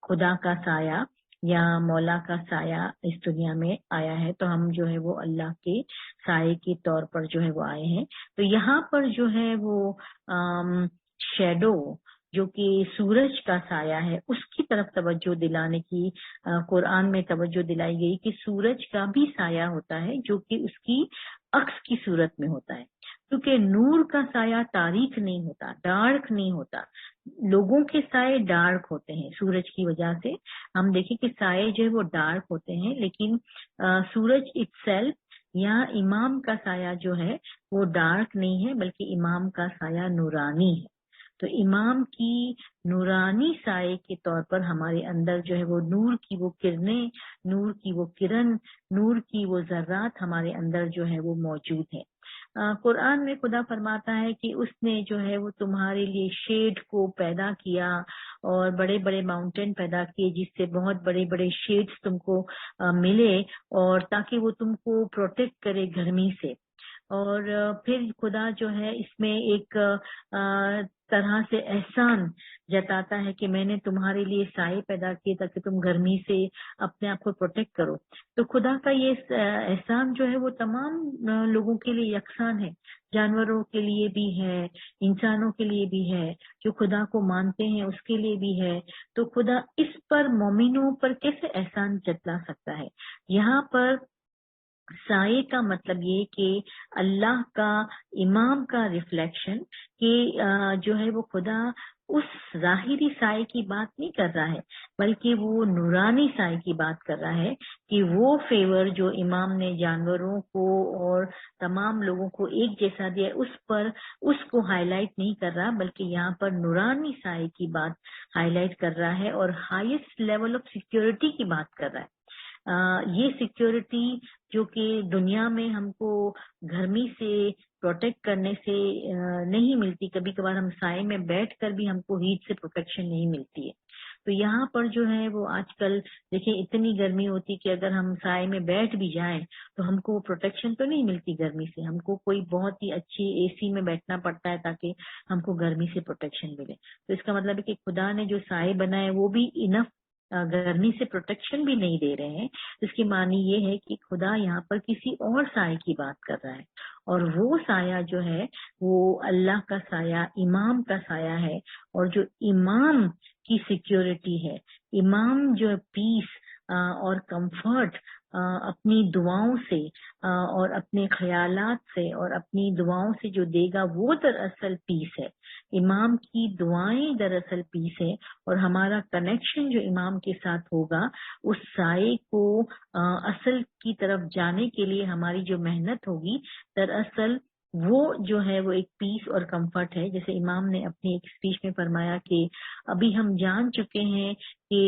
خدا کا سایہ یا مولا کا سایہ اس دنیا میں آیا ہے، تو ہم جو ہے وہ اللہ کے سائے کے طور پر جو ہے وہ آئے ہیں۔ تو یہاں پر جو ہے وہ شیڈو جو کہ سورج کا سایہ ہے اس کی طرف توجہ دلانے کی قرآن میں توجہ دلائی گئی کہ سورج کا بھی سایہ ہوتا ہے جو کہ اس کی عکس کی صورت میں ہوتا ہے، کیونکہ نور کا سایہ تاریک نہیں ہوتا، ڈارک نہیں ہوتا۔ لوگوں کے سائے ڈارک ہوتے ہیں سورج کی وجہ سے، ہم دیکھیں کہ سائے جو ہے وہ ڈارک ہوتے ہیں، لیکن سورج اٹ سیلف یا امام کا سایہ جو ہے وہ ڈارک نہیں ہے بلکہ امام کا سایہ نورانی ہے۔ تو امام کی نورانی سائے کے طور پر ہمارے اندر جو ہے وہ نور کی وہ کرنیں، نور کی وہ کرن، نور کی وہ ذرات ہمارے اندر جو ہے وہ موجود ہے۔ قرآن میں خدا فرماتا ہے کہ اس نے جو ہے وہ تمہارے لیے شیڈ کو پیدا کیا اور بڑے بڑے ماؤنٹین پیدا کیے جس سے بہت بڑے بڑے شیڈز تم کو ملے، اور تاکہ وہ تم کو پروٹیکٹ کرے گرمی سے۔ اور پھر خدا جو ہے اس میں ایک طرح سے احسان جتاتا ہے کہ میں نے تمہارے لیے سائے پیدا کیے تاکہ تم گرمی سے اپنے آپ کو پروٹیکٹ کرو۔ تو خدا کا یہ احسان جو ہے وہ تمام لوگوں کے لیے یکساں ہے، جانوروں کے لیے بھی ہے، انسانوں کے لیے بھی ہے، جو خدا کو مانتے ہیں اس کے لیے بھی ہے۔ تو خدا اس پر مومنوں پر کیسے احسان جتلا سکتا ہے؟ یہاں پر سائے کا مطلب یہ کہ اللہ کا، امام کا ریفلیکشن، کہ جو ہے وہ خدا اس ظاہری سائے کی بات نہیں کر رہا ہے بلکہ وہ نورانی سائے کی بات کر رہا ہے، کہ وہ فیور جو امام نے جانوروں کو اور تمام لوگوں کو ایک جیسا دیا اس کو ہائی لائٹ نہیں کر رہا، بلکہ یہاں پر نورانی سائے کی بات ہائی لائٹ کر رہا ہے اور ہائیسٹ لیول آف سیکیورٹی کی بات کر رہا ہے۔ یہ سیکیورٹی جو کہ دنیا میں ہم کو گرمی سے پروٹیکٹ کرنے سے نہیں ملتی، کبھی کبھار ہم سائے میں بیٹھ کر بھی ہم کو ہیٹ سے پروٹیکشن نہیں ملتی ہے، تو یہاں پر جو ہے وہ آج کل دیکھیں اتنی گرمی ہوتی کہ اگر ہم سائے میں بیٹھ بھی جائیں تو ہم کو پروٹیکشن تو نہیں ملتی گرمی سے، ہم کو کوئی بہت ہی اچھی اے سی میں بیٹھنا پڑتا ہے تاکہ ہم کو گرمی سے پروٹیکشن ملے۔ تو اس کا مطلب ہے کہ خدا نے جو سائے بنائے وہ بھی انف گرمی سے پروٹیکشن بھی نہیں دے رہے ہیں۔ اس کی معنی یہ ہے کہ خدا یہاں پر کسی اور سائے کی بات کر رہا ہے، اور وہ سایہ جو ہے وہ اللہ کا سایہ، امام کا سایہ ہے، اور جو امام کی سیکیورٹی ہے، امام جو پیس اور کمفرٹ اپنی دعاؤں سے اور اپنے خیالات سے اور اپنی دعاؤں سے جو دے گا وہ دراصل پیس ہے۔ امام کی دعائیں دراصل پیس ہے، اور ہمارا کنیکشن جو امام کے ساتھ ہوگا اس سائے کو اصل کی طرف جانے کے لیے ہماری جو محنت ہوگی دراصل وہ جو ہے وہ ایک پیس اور کمفرٹ ہے۔ جیسے امام نے اپنی ایک اسپیچ میں فرمایا کہ ابھی ہم جان چکے ہیں کہ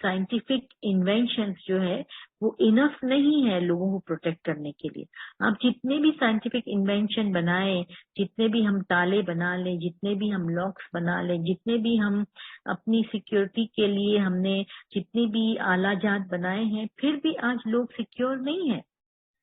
سائنٹیفک انوینشنز جو ہے وہ انف نہیں ہے لوگوں کو پروٹیکٹ کرنے کے لیے۔ آپ جتنے بھی سائنٹیفک انوینشن بنائیں، جتنے بھی ہم تالے بنا لیں، جتنے بھی ہم لاکس بنا لیں، جتنے بھی ہم اپنی سیکیورٹی کے لیے ہم نے جتنے بھی آلہ جات بنائے ہیں، پھر بھی آج لوگ سیکیور نہیں ہیں۔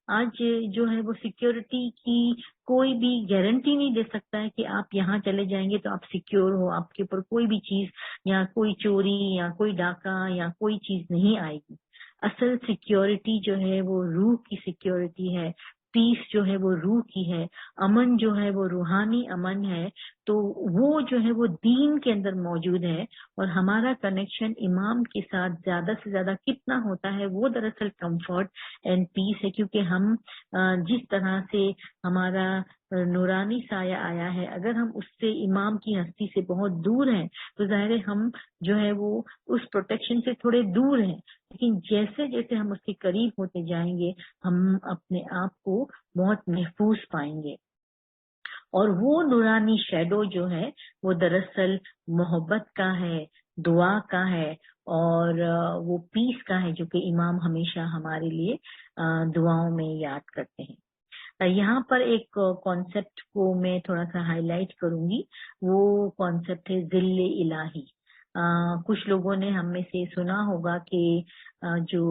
آج جو ہے وہ سیکیورٹی کی کوئی بھی گارنٹی نہیں دے سکتا ہے کہ آپ یہاں چلے جائیں گے تو آپ سیکیور ہو، آپ کے اوپر کوئی بھی چیز یا کوئی چوری یا کوئی ڈاکہ یا کوئی چیز نہیں آئے گی۔ اصل سیکیورٹی جو ہے وہ روح کی سیکیورٹی ہے، پیس جو ہے وہ روح کی ہے، امن جو ہے وہ روحانی امن ہے، تو وہ جو ہے وہ دین کے اندر موجود ہے۔ اور ہمارا کنیکشن امام کے ساتھ زیادہ سے زیادہ کتنا ہوتا ہے وہ دراصل کمفرٹ اینڈ پیس ہے، کیونکہ ہم جس طرح سے ہمارا نورانی سایہ آیا ہے، اگر ہم اس سے امام کی ہستی سے بہت دور ہیں تو ظاہر ہے ہم جو ہے وہ اس پروٹیکشن سے تھوڑے دور ہیں، لیکن جیسے جیسے ہم اس کے قریب ہوتے جائیں گے ہم اپنے آپ کو بہت محفوظ پائیں گے۔ اور وہ نورانی شیڈو جو ہے وہ دراصل محبت کا ہے، دعا کا ہے، اور وہ پیس کا ہے جو کہ امام ہمیشہ ہمارے لیے دعاؤں میں یاد کرتے ہیں۔ یہاں پر ایک کانسیپٹ کو میں تھوڑا سا ہائی لائٹ کروں گی، وہ کانسیپٹ ہے ذل الہی۔ کچھ لوگوں نے ہم میں سے سنا ہوگا کہ جو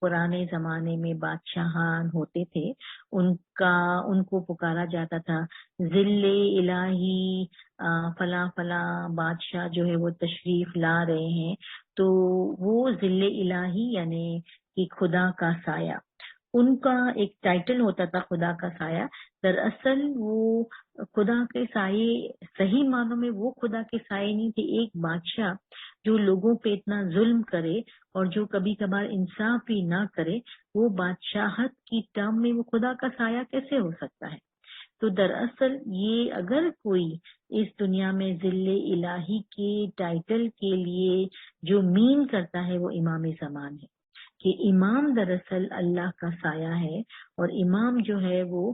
پرانے زمانے میں بادشاہان ہوتے تھے ان کو پکارا جاتا تھا ذل الہی، فلاں فلاں بادشاہ جو ہے وہ تشریف لا رہے ہیں، تو وہ ذل الہی یعنی کہ خدا کا سایہ، ان کا ایک ٹائٹل ہوتا تھا خدا کا سایہ۔ دراصل وہ خدا کے سائے صحیح معنوں میں وہ خدا کے سائے نہیں تھے۔ ایک بادشاہ جو لوگوں پہ اتنا ظلم کرے اور جو کبھی کبھار انصاف بھی نہ کرے، وہ بادشاہت کی ٹرم میں وہ خدا کا سایہ کیسے ہو سکتا ہے؟ تو دراصل یہ اگر کوئی اس دنیا میں ذل الہی کے ٹائٹل کے لیے جو مین کرتا ہے وہ امام زمان ہے، کہ امام دراصل اللہ کا سایہ ہے، اور امام جو ہے وہ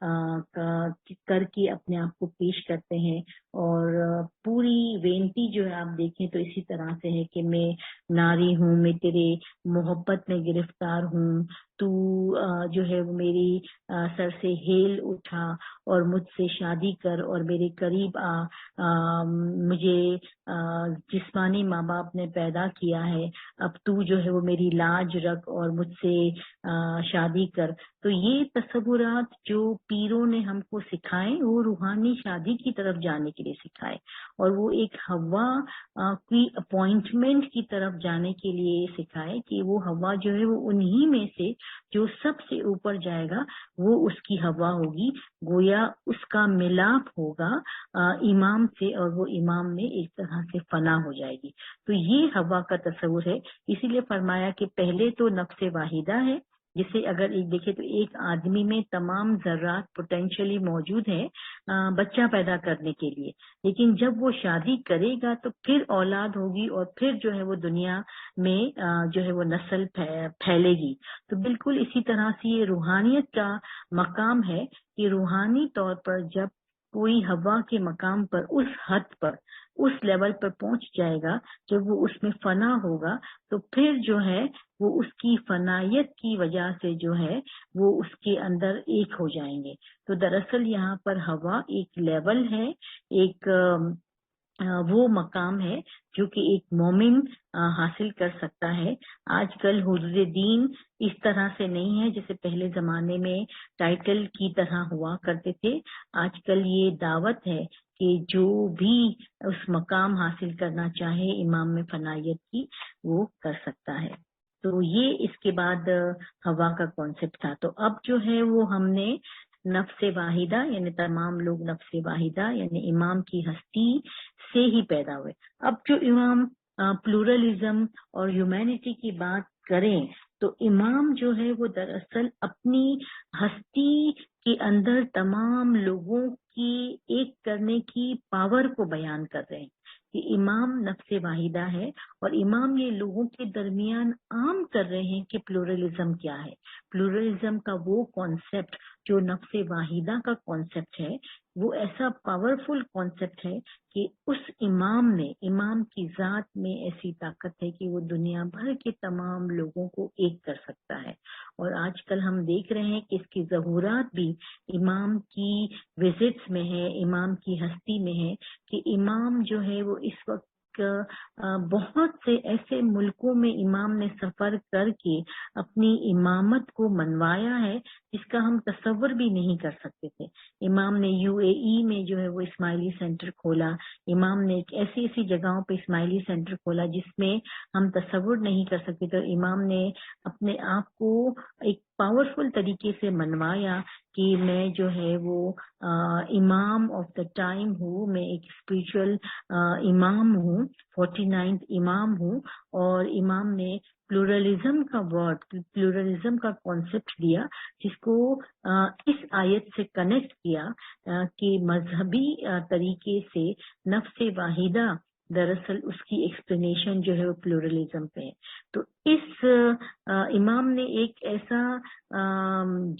کر کے اپنے آپ کو پیش کرتے ہیں. اور پوری وینتی جو ہے آپ دیکھیں تو اسی طرح سے ہے کہ میں ناری ہوں, میں تیرے محبت میں گرفتار ہوں, تو جو ہے وہ میری سر سے ہیل اٹھا اور مجھ سے شادی کر اور میرے قریب مجھے جسمانی ماں باپ نے پیدا کیا ہے, اب تو جو ہے وہ میری لاج رکھ اور مجھ سے شادی کر. تو یہ تصورات جو پیروں نے ہم کو سکھائے وہ روحانی شادی کی طرف جانے کے لیے سکھائے, اور وہ ایک ہوا کی اپوائنٹمنٹ کی طرف جانے کے لیے سکھائے کہ وہ ہوا جو ہے وہ انہی میں سے جو سب سے اوپر جائے گا وہ اس کی ہوا ہوگی, گویا اس کا ملاپ ہوگا امام سے, اور وہ امام میں ایک طرح سے فنا ہو جائے گی. تو یہ ہوا کا تصور ہے. اسی لیے فرمایا کہ پہلے تو نفس واحدہ ہے, جسے اگر ایک دیکھے تو ایک آدمی میں تمام ذرات پوٹینشلی موجود ہیں بچہ پیدا کرنے کے لیے, لیکن جب وہ شادی کرے گا تو پھر اولاد ہوگی اور پھر جو ہے وہ دنیا میں جو ہے وہ نسل پھیلے گی. تو بالکل اسی طرح سے یہ روحانیت کا مقام ہے کہ روحانی طور پر جب کوئی ہوا کے مقام پر اس حد پر اس لیول پر پہنچ جائے گا, جب وہ اس میں فنا ہوگا تو پھر جو ہے وہ اس کی فنائیت کی وجہ سے جو ہے وہ اس کے اندر ایک ہو جائیں گے. تو دراصل یہاں پر ہوا ایک لیول ہے, ایک وہ مقام ہے جو کہ ایک مومن حاصل کر سکتا ہے. آج کل حضور دین اس طرح سے نہیں ہے جیسے پہلے زمانے میں ٹائٹل کی طرح ہوا کرتے تھے. آج کل یہ دعوت ہے کہ جو بھی اس مقام حاصل کرنا چاہے امام میں فنائیت کی وہ کر سکتا ہے. تو یہ اس کے بعد ہوا کا کانسیپٹ تھا. تو اب جو ہے وہ ہم نے نفس واحدہ یعنی تمام لوگ نفس واحدہ یعنی امام کی ہستی سے ہی پیدا ہوئے. اب جو امام پلورلزم اور ہیومینٹی کی بات کریں تو امام جو ہے وہ دراصل اپنی ہستی کے اندر تمام لوگوں کی ایک کرنے کی پاور کو بیان کر رہے ہیں کہ امام نفس واحدہ ہے, اور امام یہ لوگوں کے درمیان عام کر رہے ہیں کہ پلورلزم کیا ہے. پلورلزم کا وہ کانسیپٹ جو نفس واحدہ کا کانسیپٹ ہے وہ ایسا پاورفل کانسیپٹ ہے کہ اس امام کی ذات میں ایسی طاقت ہے کہ وہ دنیا بھر کے تمام لوگوں کو ایک کر سکتا ہے. اور آج کل ہم دیکھ رہے ہیں کہ اس کی ظہورات بھی امام کی وزٹس میں ہے, امام کی ہستی میں ہے کہ امام جو ہے وہ اس وقت بہت سے ایسے ملکوں میں امام نے سفر کر کے اپنی امامت کو منوایا ہے جس کا ہم تصور بھی نہیں کر سکتے تھے. امام نے UAE میں جو ہے وہ اسماعیلی سینٹر کھولا, امام نے ایسی ایسی جگہوں پہ اسماعیلی سینٹر کھولا جس میں ہم تصور نہیں کر سکتے تھے. امام نے اپنے آپ کو ایک پاورفل طریقے سے منوایا کہ میں جو ہے وہ امام آف دا ٹائم ہوں, میں ایک اسپریچول امام ہوں, 49th امام ہوں. اور امام نے پلورلزم کا ورڈ, پلورلزم کا کانسیپٹ دیا جس کو اس آیت سے کنیکٹ کیا کہ مذہبی طریقے سے نفس واحدہ دراصل اس کی ایکسپلینیشن جو ہے وہ پلورلزم پہ ہے. تو اس امام نے ایک ایسا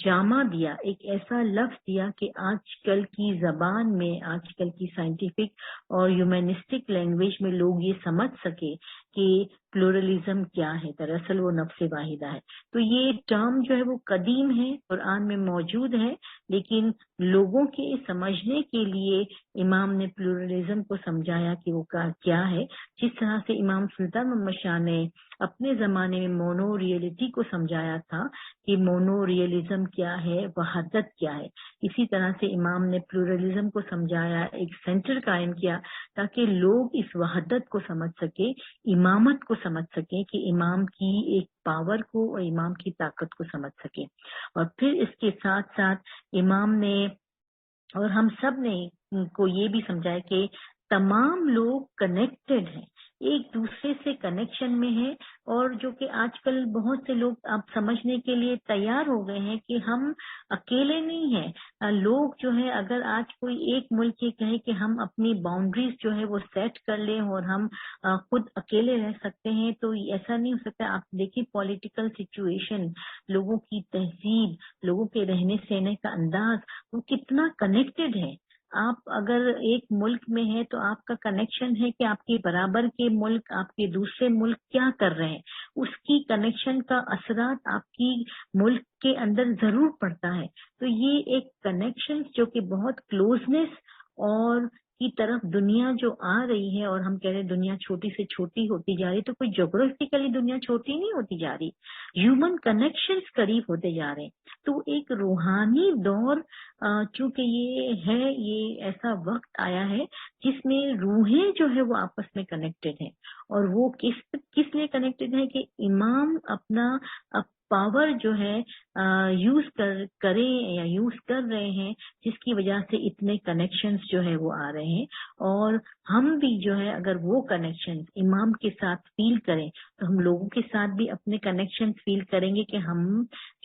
جامع دیا, ایک ایسا لفظ دیا کہ آج کل کی زبان میں, آج کل کی سائنٹیفک اور ہیومنسٹک لینگویج میں لوگ یہ سمجھ سکے کہ پلورلزم کیا ہے, دراصل وہ نفس واحدہ ہے. تو یہ ٹرم جو ہے وہ قدیم ہے, قرآن میں موجود ہے, لیکن لوگوں کے سمجھنے کے لیے امام نے پلورلزم کو سمجھایا کہ وہ کیا ہے. جس طرح سے امام سلطان محمد شاہ نے اپنے زمانے میں مونو ریئلٹی کو سمجھایا تھا کہ مونو ریئلزم کیا ہے, وحدت کیا ہے, اسی طرح سے امام نے پلورلزم کو سمجھایا, ایک سینٹر قائم کیا تاکہ لوگ اس وحدت کو سمجھ سکے, امامت کو سمجھ سکیں کہ امام کی ایک پاور کو اور امام کی طاقت کو سمجھ سکیں. اور پھر اس کے ساتھ ساتھ امام نے اور ہم سب نے کو یہ بھی سمجھایا کہ تمام لوگ کنیکٹڈ ہیں, ایک دوسرے سے کنیکشن میں ہیں، اور جو کہ آج کل بہت سے لوگ اب سمجھنے کے لیے تیار ہو گئے ہیں کہ ہم اکیلے نہیں ہیں. لوگ جو ہے اگر آج کوئی ایک ملک یہ کہے کہ ہم اپنی باؤنڈریز جو ہے وہ سیٹ کر لیں اور ہم خود اکیلے رہ سکتے ہیں، تو ایسا نہیں ہو سکتا. آپ دیکھیں پولیٹیکل سچویشن، لوگوں کی تہذیب، لوگوں کے رہنے سہنے کا انداز، وہ کتنا کنیکٹڈ ہے. آپ اگر ایک ملک میں ہیں تو آپ کا کنیکشن ہے کہ آپ کے برابر کے ملک، آپ کے دوسرے ملک کیا کر رہے ہیں، اس کی کنیکشن کا اثرات آپ کی ملک کے اندر ضرور پڑتا ہے. تو یہ ایک کنیکشن جو کہ بہت کلوزنس اور کی طرف دنیا جو آ رہی ہے، اور ہم کہہ رہے ہیں دنیا چھوٹی سے چھوٹی ہوتی جا رہی، تو کوئی جغرافیکلی دنیا چھوٹی نہیں ہوتی جا رہی، ہیومن کنیکشنز قریب ہوتے جا رہے ہیں. تو ایک روحانی دور چونکہ یہ ہے، یہ ایسا وقت آیا ہے جس میں روحیں جو ہے وہ آپس میں کنیکٹڈ ہیں. اور وہ کس لیے کنیکٹڈ ہے کہ امام اپنا پاور جو ہے یوز کریں یا یوز کر رہے ہیں، جس کی وجہ سے اتنے کنیکشنز جو ہے وہ آ رہے ہیں. اور ہم بھی جو ہے اگر وہ کنیکشنز امام کے ساتھ فیل کریں تو ہم لوگوں کے ساتھ بھی اپنے کنیکشن فیل کریں گے کہ ہم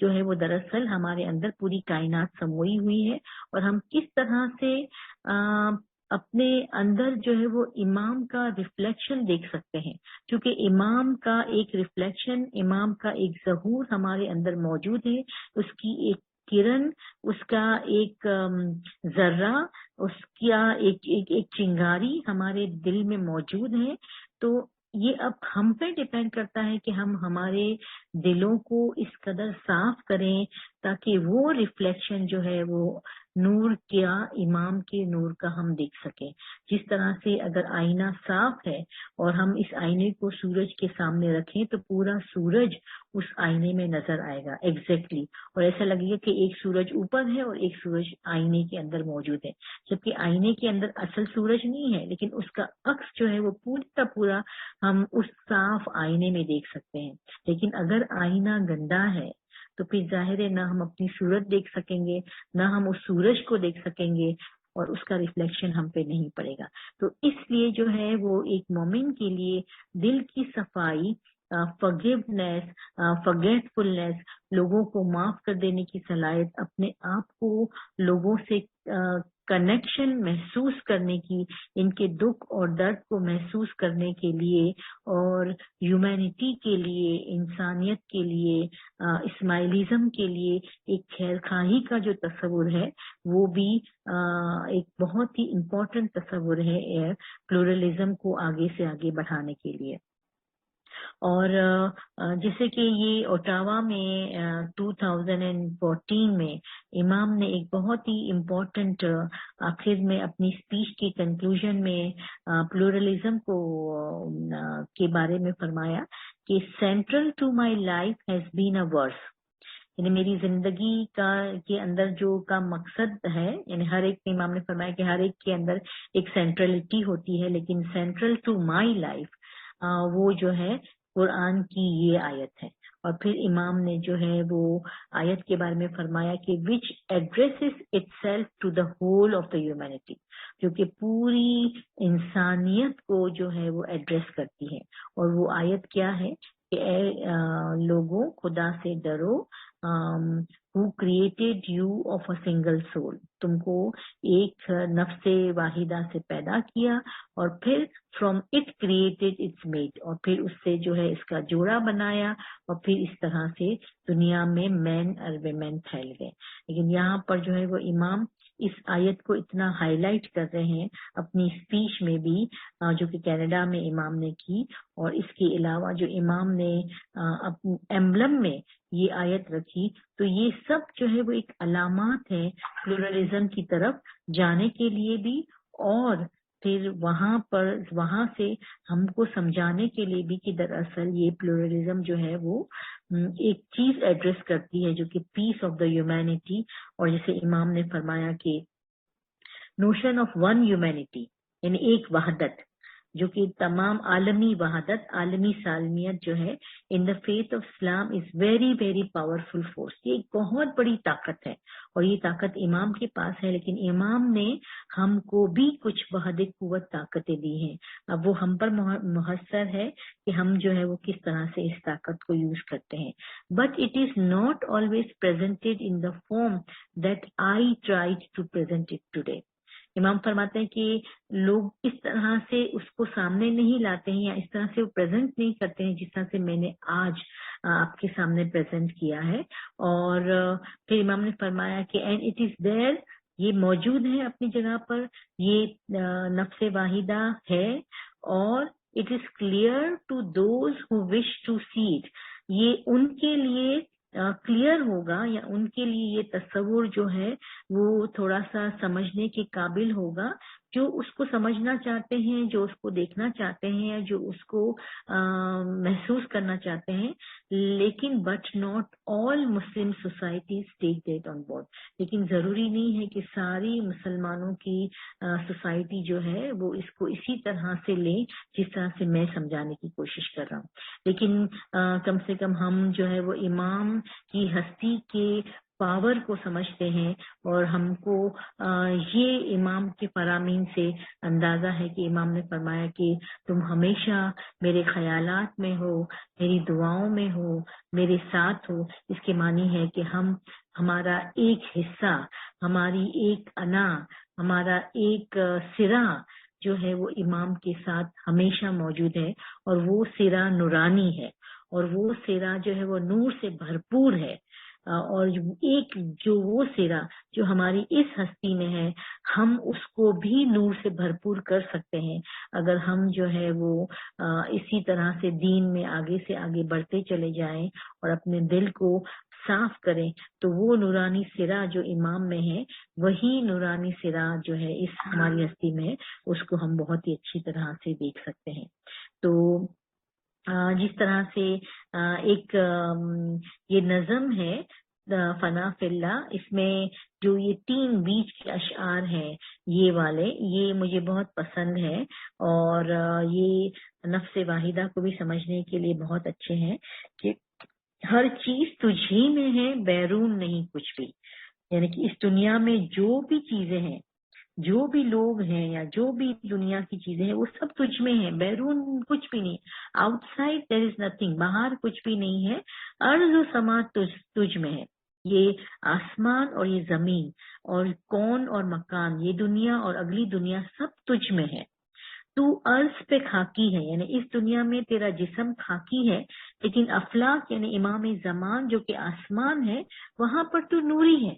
جو ہے وہ دراصل ہمارے اندر پوری کائنات سموئی ہوئی ہے، اور ہم کس طرح سے اپنے اندر جو ہے وہ امام کا ریفلیکشن دیکھ سکتے ہیں. کیونکہ امام کا ایک ریفلیکشن، امام کا ایک ظہور ہمارے اندر موجود ہے، اس کی ایک کرن، اس کا ایک ذرہ، اس کا ایک چنگاری ہمارے دل میں موجود ہے. تو یہ اب ہم پہ ڈیپینڈ کرتا ہے کہ ہم ہمارے دلوں کو اس قدر صاف کریں تاکہ وہ ریفلیکشن جو ہے وہ نور کیا، امام کے نور کا ہم دیکھ سکیں. جس طرح سے اگر آئینہ صاف ہے اور ہم اس آئینے کو سورج کے سامنے رکھیں تو پورا سورج اس آئینے میں نظر آئے گا ایگزیکٹلی، اور ایسا لگے گا کہ ایک سورج اوپر ہے اور ایک سورج آئینے کے اندر موجود ہے. جبکہ آئینے کے اندر اصل سورج نہیں ہے، لیکن اس کا عکس جو ہے وہ پورا کا پورا ہم اس صاف آئینے میں دیکھ سکتے ہیں. لیکن اگر آئینہ گندا ہے تو پھر ظاہر ہے نہ ہم اپنی صورت دیکھ سکیں گے، نہ ہم اس سورج کو دیکھ سکیں گے، اور اس کا ریفلیکشن ہم پہ نہیں پڑے گا. تو اس لیے جو ہے وہ ایک مومن کے لیے دل کی صفائی، forgiveness، forgetfulness، لوگوں کو معاف کر دینے کی صلاحیت، اپنے آپ کو لوگوں سے کنیکشن محسوس کرنے کی، ان کے دکھ اور درد کو محسوس کرنے کے لیے، اور ہیومینٹی کے لیے، انسانیت کے لیے، اسماعیلزم کے لیے ایک خیر خواہی کا جو تصور ہے وہ بھی ایک بہت ہی امپورٹنٹ تصور ہے پلورلزم کو آگے سے آگے بڑھانے کے لیے. اور جیسے کہ یہ اوٹاوا میں 2014 میں امام نے ایک بہت ہی امپورٹنٹ آخر میں اپنی اسپیچ کی کنکلوژن میں پلورلزم کے بارے میں فرمایا کہ central to my life has been a verse, یعنی میری زندگی کے اندر جو کا مقصد ہے، یعنی ہر ایک امام نے فرمایا کہ ہر ایک کے اندر ایک سینٹرلٹی ہوتی ہے، لیکن سینٹرل ٹو مائی لائف وہ جو ہے قرآن کی یہ آیت ہے. اور پھر امام نے جو ہے وہ آیت کے بارے میں فرمایا کہ which addresses itself to the whole of the humanity، جو کہ پوری انسانیت کو جو ہے وہ ایڈریس کرتی ہے. اور وہ آیت کیا ہے کہ اے لوگوں خدا سے ڈرو، who created you of a single soul، تم کو ایک نفس واحدہ سے پیدا کیا، اور پھر from it created its mate، اور پھر اس سے جو ہے اس کا جوڑا بنایا، اور پھر اس طرح سے دنیا میں مین اور ویمن پھیل گئے. لیکن یہاں پر جو ہے وہ امام اس آیت کو اتنا ہائی لائٹ کر رہے ہیں اپنی اسپیچ میں بھی، جو کہ کینیڈا میں امام نے کی. اور اس کے علاوہ جو امام نے اپنے ایمبلم میں یہ آیت رکھی، تو یہ سب جو ہے وہ ایک علامات ہیں پلورلزم کی طرف جانے کے لیے بھی، اور پھر وہاں سے ہم کو سمجھانے کے لیے بھی کہ دراصل یہ پلورلزم جو ہے وہ ایک چیز ایڈریس کرتی ہے جو کہ پیس آف دا ہیومینٹی. اور جیسے امام نے فرمایا کہ نوشن آف ون ہیومینٹی، یعنی ایک وحدت، جو کہ تمام عالمی وحدت، عالمی سالمیت جو ہے in the faith of Islam is very very powerful force. یہ ایک بہت بڑی طاقت ہے اور یہ طاقت امام کے پاس ہے، لیکن امام نے ہم کو بھی کچھ بہت قوت طاقتیں دی ہیں. اب وہ ہم پر محصر ہے کہ ہم جو ہے وہ کس طرح سے اس طاقت کو یوز کرتے ہیں. But it is not always presented in the form that I tried to present it today. امام فرماتے ہیں کہ لوگ اس طرح سے اس کو سامنے نہیں لاتے ہیں یا اس طرح سے وہ پریزنٹ نہیں کرتے ہیں جس طرح سے میں نے آج آپ کے سامنے پریزنٹ کیا ہے. اور پھر امام نے فرمایا کہ اینڈ اٹ از دیر، یہ موجود ہے اپنی جگہ پر، یہ نفس واحدہ ہے، اور it is clear to those who wish to see it. یہ ان کے لیے کلیئر ہوگا یا ان کے لیے یہ تصور جو ہے وہ تھوڑا سا سمجھنے کے قابل ہوگا، جو اس کو سمجھنا چاہتے ہیں، جو اس کو دیکھنا چاہتے ہیں یا جو اس کو محسوس کرنا چاہتے ہیں. لیکن but not all Muslim societies take that on board. لیکن ضروری نہیں ہے کہ ساری مسلمانوں کی سوسائٹی جو ہے وہ اس کو اسی طرح سے لیں جس طرح سے میں سمجھانے کی کوشش کر رہا ہوں. لیکن کم سے کم ہم جو ہے وہ امام کی ہستی کے پاور کو سمجھتے ہیں، اور ہم کو یہ امام کے فرامین سے اندازہ ہے کہ امام نے فرمایا کہ تم ہمیشہ میرے خیالات میں ہو، میری دعاؤں میں ہو، میرے ساتھ ہو. اس کے معنی ہے کہ ہمارا ایک حصہ، ہماری ایک انا، ہمارا ایک سرا جو ہے وہ امام کے ساتھ ہمیشہ موجود ہے، اور وہ سرا نورانی ہے، اور وہ سرا جو ہے وہ نور سے بھرپور ہے. اور ایک جو وہ سرا جو ہماری اس ہستی میں ہے، ہم اس کو بھی نور سے بھرپور کر سکتے ہیں اگر ہم جو ہے وہ اسی طرح سے دین میں آگے سے آگے بڑھتے چلے جائیں اور اپنے دل کو صاف کریں. تو وہ نورانی سرا جو امام میں ہے، وہی نورانی سرا جو ہے اس ہماری ہستی میں ہے، اس کو ہم بہت ہی اچھی طرح سے دیکھ سکتے ہیں. تو جس طرح سے ایک یہ نظم ہے فنا فی اللہ، اس میں جو یہ 3 بیچ کے اشعار ہیں یہ والے، یہ مجھے بہت پسند ہے، اور یہ نفس واحدہ کو بھی سمجھنے کے لیے بہت اچھے ہیں کہ ہر چیز تجھ ہی میں ہے، بیرون نہیں کچھ بھی. یعنی کہ اس دنیا میں جو بھی چیزیں ہیں، جو بھی لوگ ہیں یا جو بھی دنیا کی چیزیں ہیں، وہ سب تجھ میں ہیں، بیرون کچھ بھی نہیں. Out side there is nothing, باہر کچھ بھی نہیں ہے. ارض و سما تجھ میں ہے. یہ آسمان اور یہ زمین اور کون اور مکان، یہ دنیا اور اگلی دنیا سب تجھ میں ہے. تو عرض پہ خاکی ہے، یعنی اس دنیا میں تیرا جسم خاکی ہے، لیکن افلاک یعنی امام زمان جو کہ آسمان ہے، وہاں پر تو نوری ہے.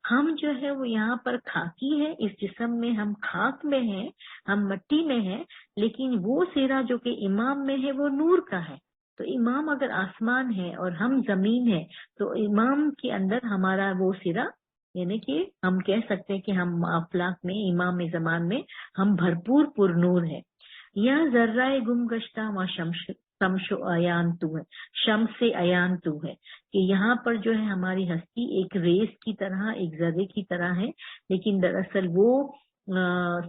ہم جو ہے وہ یہاں پر خاکی ہے، اس جسم میں ہم خاک میں ہیں، ہم مٹی میں ہیں، لیکن وہ سیرا جو کہ امام میں ہے وہ نور کا ہے. تو امام اگر آسمان ہے اور ہم زمین ہے، تو امام کے اندر ہمارا وہ سیرا، یعنی کہ ہم کہہ سکتے ہیں کہ ہم افلاک میں، امام زمان میں ہم بھرپور پر نور ہے. یا ذرہ گم گشتہ و شمس ایان تو ہے، شمس ایان تو ہے، کہ یہاں پر جو ہے ہماری ہستی ایک ریس کی طرح، ایک ذرے کی طرح ہے، لیکن دراصل وہ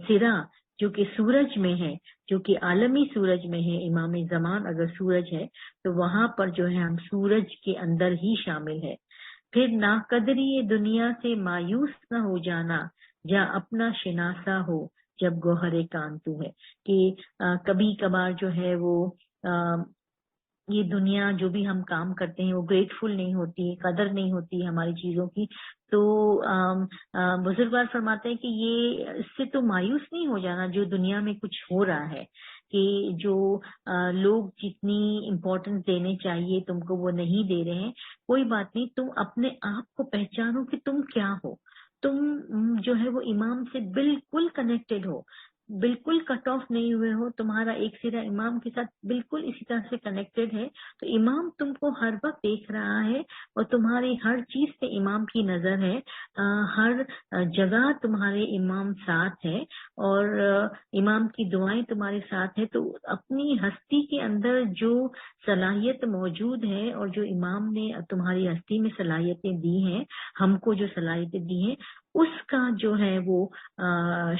سرا جو کہ سورج میں ہے، جو کہ عالمی سورج میں ہے. امام زمان اگر سورج ہے تو وہاں پر جو ہے ہم سورج کے اندر ہی شامل ہے. پھر ناقدری دنیا سے مایوس نہ ہو جانا، جا اپنا شناسا ہو جب گوہر کانتو ہے، کہ کبھی کبھار جو ہے وہ یہ دنیا جو بھی ہم کام کرتے ہیں وہ گریٹفل نہیں ہوتی، قدر نہیں ہوتی ہماری چیزوں کی. تو بزرگوار فرماتے ہیں کہ یہ اس سے تو مایوس نہیں ہو جانا جو دنیا میں کچھ ہو رہا ہے، کہ جو لوگ جتنی امپورٹنس دینے چاہیے تم کو وہ نہیں دے رہے ہیں. کوئی بات نہیں، تم اپنے آپ کو پہچانو کہ تم کیا ہو. تم جو ہے وہ امام سے بالکل کنیکٹڈ ہو، بالکل کٹ آف نہیں ہوئے ہو. تمہارا ایک سرا امام کے ساتھ بالکل اسی طرح سے کنیکٹڈ ہے. تو امام تم کو ہر وقت دیکھ رہا ہے اور تمہاری ہر چیز پہ امام کی نظر ہے، ہر جگہ تمہارے امام ساتھ ہے، اور امام کی دعائیں تمہارے ساتھ ہے. تو اپنی ہستی کے اندر جو صلاحیت موجود ہے اور جو امام نے تمہاری ہستی میں صلاحیتیں دی ہیں، ہم کو جو صلاحیتیں دی ہیں، اس کا جو ہے وہ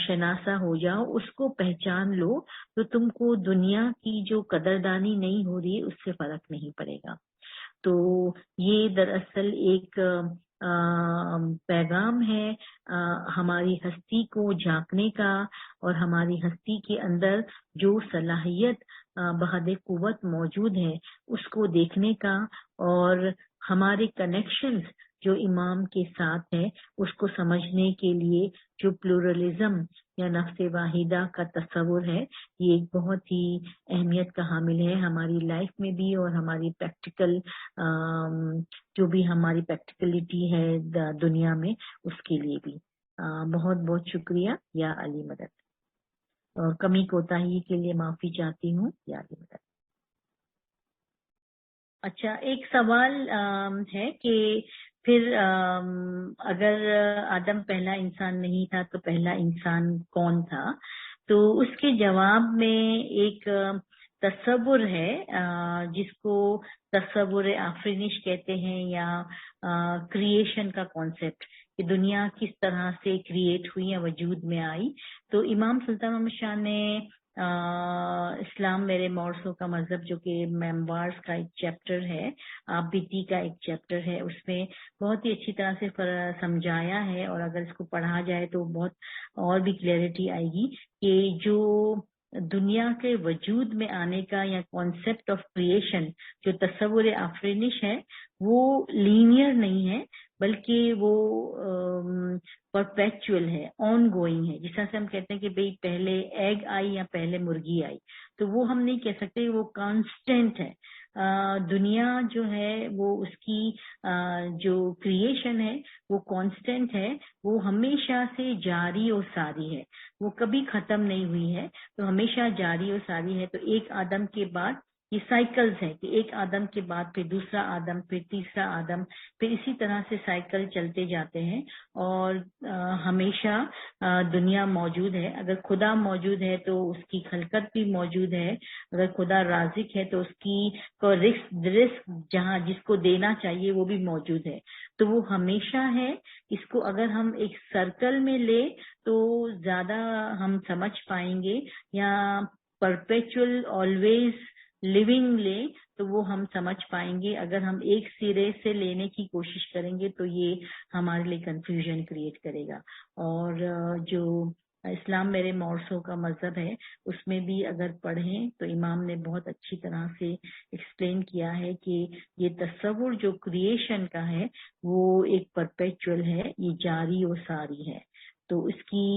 شناسا ہو جاؤ، اس کو پہچان لو، تو تم کو دنیا کی جو قدردانی نہیں ہو رہی اس سے فرق نہیں پڑے گا۔ تو یہ دراصل ایک پیغام ہے ہماری ہستی کو جھانکنے کا، اور ہماری ہستی کے اندر جو صلاحیت بحد قوت موجود ہے اس کو دیکھنے کا، اور ہمارے کنیکشنز جو امام کے ساتھ ہے اس کو سمجھنے کے لیے جو پلورلزم یا نفس واحدہ کا تصور ہے، یہ ایک بہت ہی اہمیت کا حامل ہے ہماری لائف میں بھی، اور ہماری پریکٹیکل جو بھی ہماری پریکٹیکلٹی ہے دنیا میں اس کے لیے بھی۔ بہت بہت شکریہ یا علی مدد، اور کمی کوتاہی کے لیے معافی چاہتی ہوں یا علی مدد۔ اچھا، ایک سوال ہے کہ پھر اگر آدم پہلا انسان نہیں تھا تو پہلا انسان کون تھا؟ تو اس کے جواب میں ایک تصور ہے جس کو تصور آفرینش کہتے ہیں، یا کریشن کا کانسیپٹ، کہ دنیا کس طرح سے کریٹ ہوئی یا وجود میں آئی۔ تو امام سلطان محمد شاہ نے اسلام میرے مورثوں کا مذہب، جو کہ میموارز کا ایک چیپٹر ہے، آپ بیتی کا ایک چیپٹر ہے، اس میں بہت ہی اچھی طرح سے سمجھایا ہے، اور اگر اس کو پڑھا جائے تو بہت اور بھی کلیئرٹی آئے گی کہ جو دنیا کے وجود میں آنے کا یا کانسیپٹ آف کریشن، جو تصور آفرینش ہے، وہ لینئر نہیں ہے، بلکہ وہ پرپیچول ہے، آن گوئنگ ہے۔ جس طرح سے ہم کہتے ہیں کہ بھئی پہلے ایگ آئی یا پہلے مرغی آئی، تو وہ ہم نہیں کہہ سکتے، وہ کانسٹنٹ ہے۔ دنیا جو ہے وہ اس کی جو کریشن ہے وہ کانسٹنٹ ہے، وہ ہمیشہ سے جاری و ساری ہے، وہ کبھی ختم نہیں ہوئی ہے، تو ہمیشہ جاری و ساری ہے۔ تو ایک آدم کے بعد یہ سائیکلز ہے کہ ایک آدم کے بعد پھر دوسرا آدم، پھر تیسرا آدم، پھر اسی طرح سے سائیکل چلتے جاتے ہیں، اور ہمیشہ دنیا موجود ہے۔ اگر خدا موجود ہے تو اس کی خلقت بھی موجود ہے، اگر خدا رازق ہے تو اس کی رزق جہاں جس کو دینا چاہیے وہ بھی موجود ہے، تو وہ ہمیشہ ہے۔ اس کو اگر ہم ایک سرکل میں لے تو زیادہ ہم سمجھ پائیں گے، یا پرپیچول آلویز لیونگ لیں تو وہ ہم سمجھ پائیں گے۔ اگر ہم ایک سرے سے لینے کی کوشش کریں گے تو یہ ہمارے لیے کنفیوژن کریٹ کرے گا۔ اور جو اسلام میرے مورثوں کا مذہب ہے اس میں بھی اگر پڑھیں تو امام نے بہت اچھی طرح سے ایکسپلین کیا ہے کہ یہ تصور جو کریشن کا ہے وہ ایک پرپیچول ہے، یہ جاری و ساری ہے، تو اس کی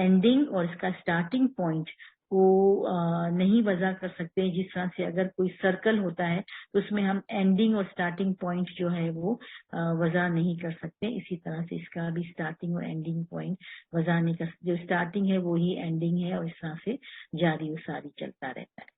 اینڈنگ اور اس کا سٹارٹنگ پوائنٹ کو نہیں وضع کر سکتے۔ جس طرح سے اگر کوئی سرکل ہوتا ہے تو اس میں ہم اینڈنگ اور سٹارٹنگ پوائنٹ جو ہے وہ وضع نہیں کر سکتے، اسی طرح سے اس کا بھی سٹارٹنگ اور اینڈنگ پوائنٹ وضع نہیں کر سکتے۔ جو سٹارٹنگ ہے وہی اینڈنگ ہے، اور اس طرح سے جاری و ساری چلتا رہتا ہے۔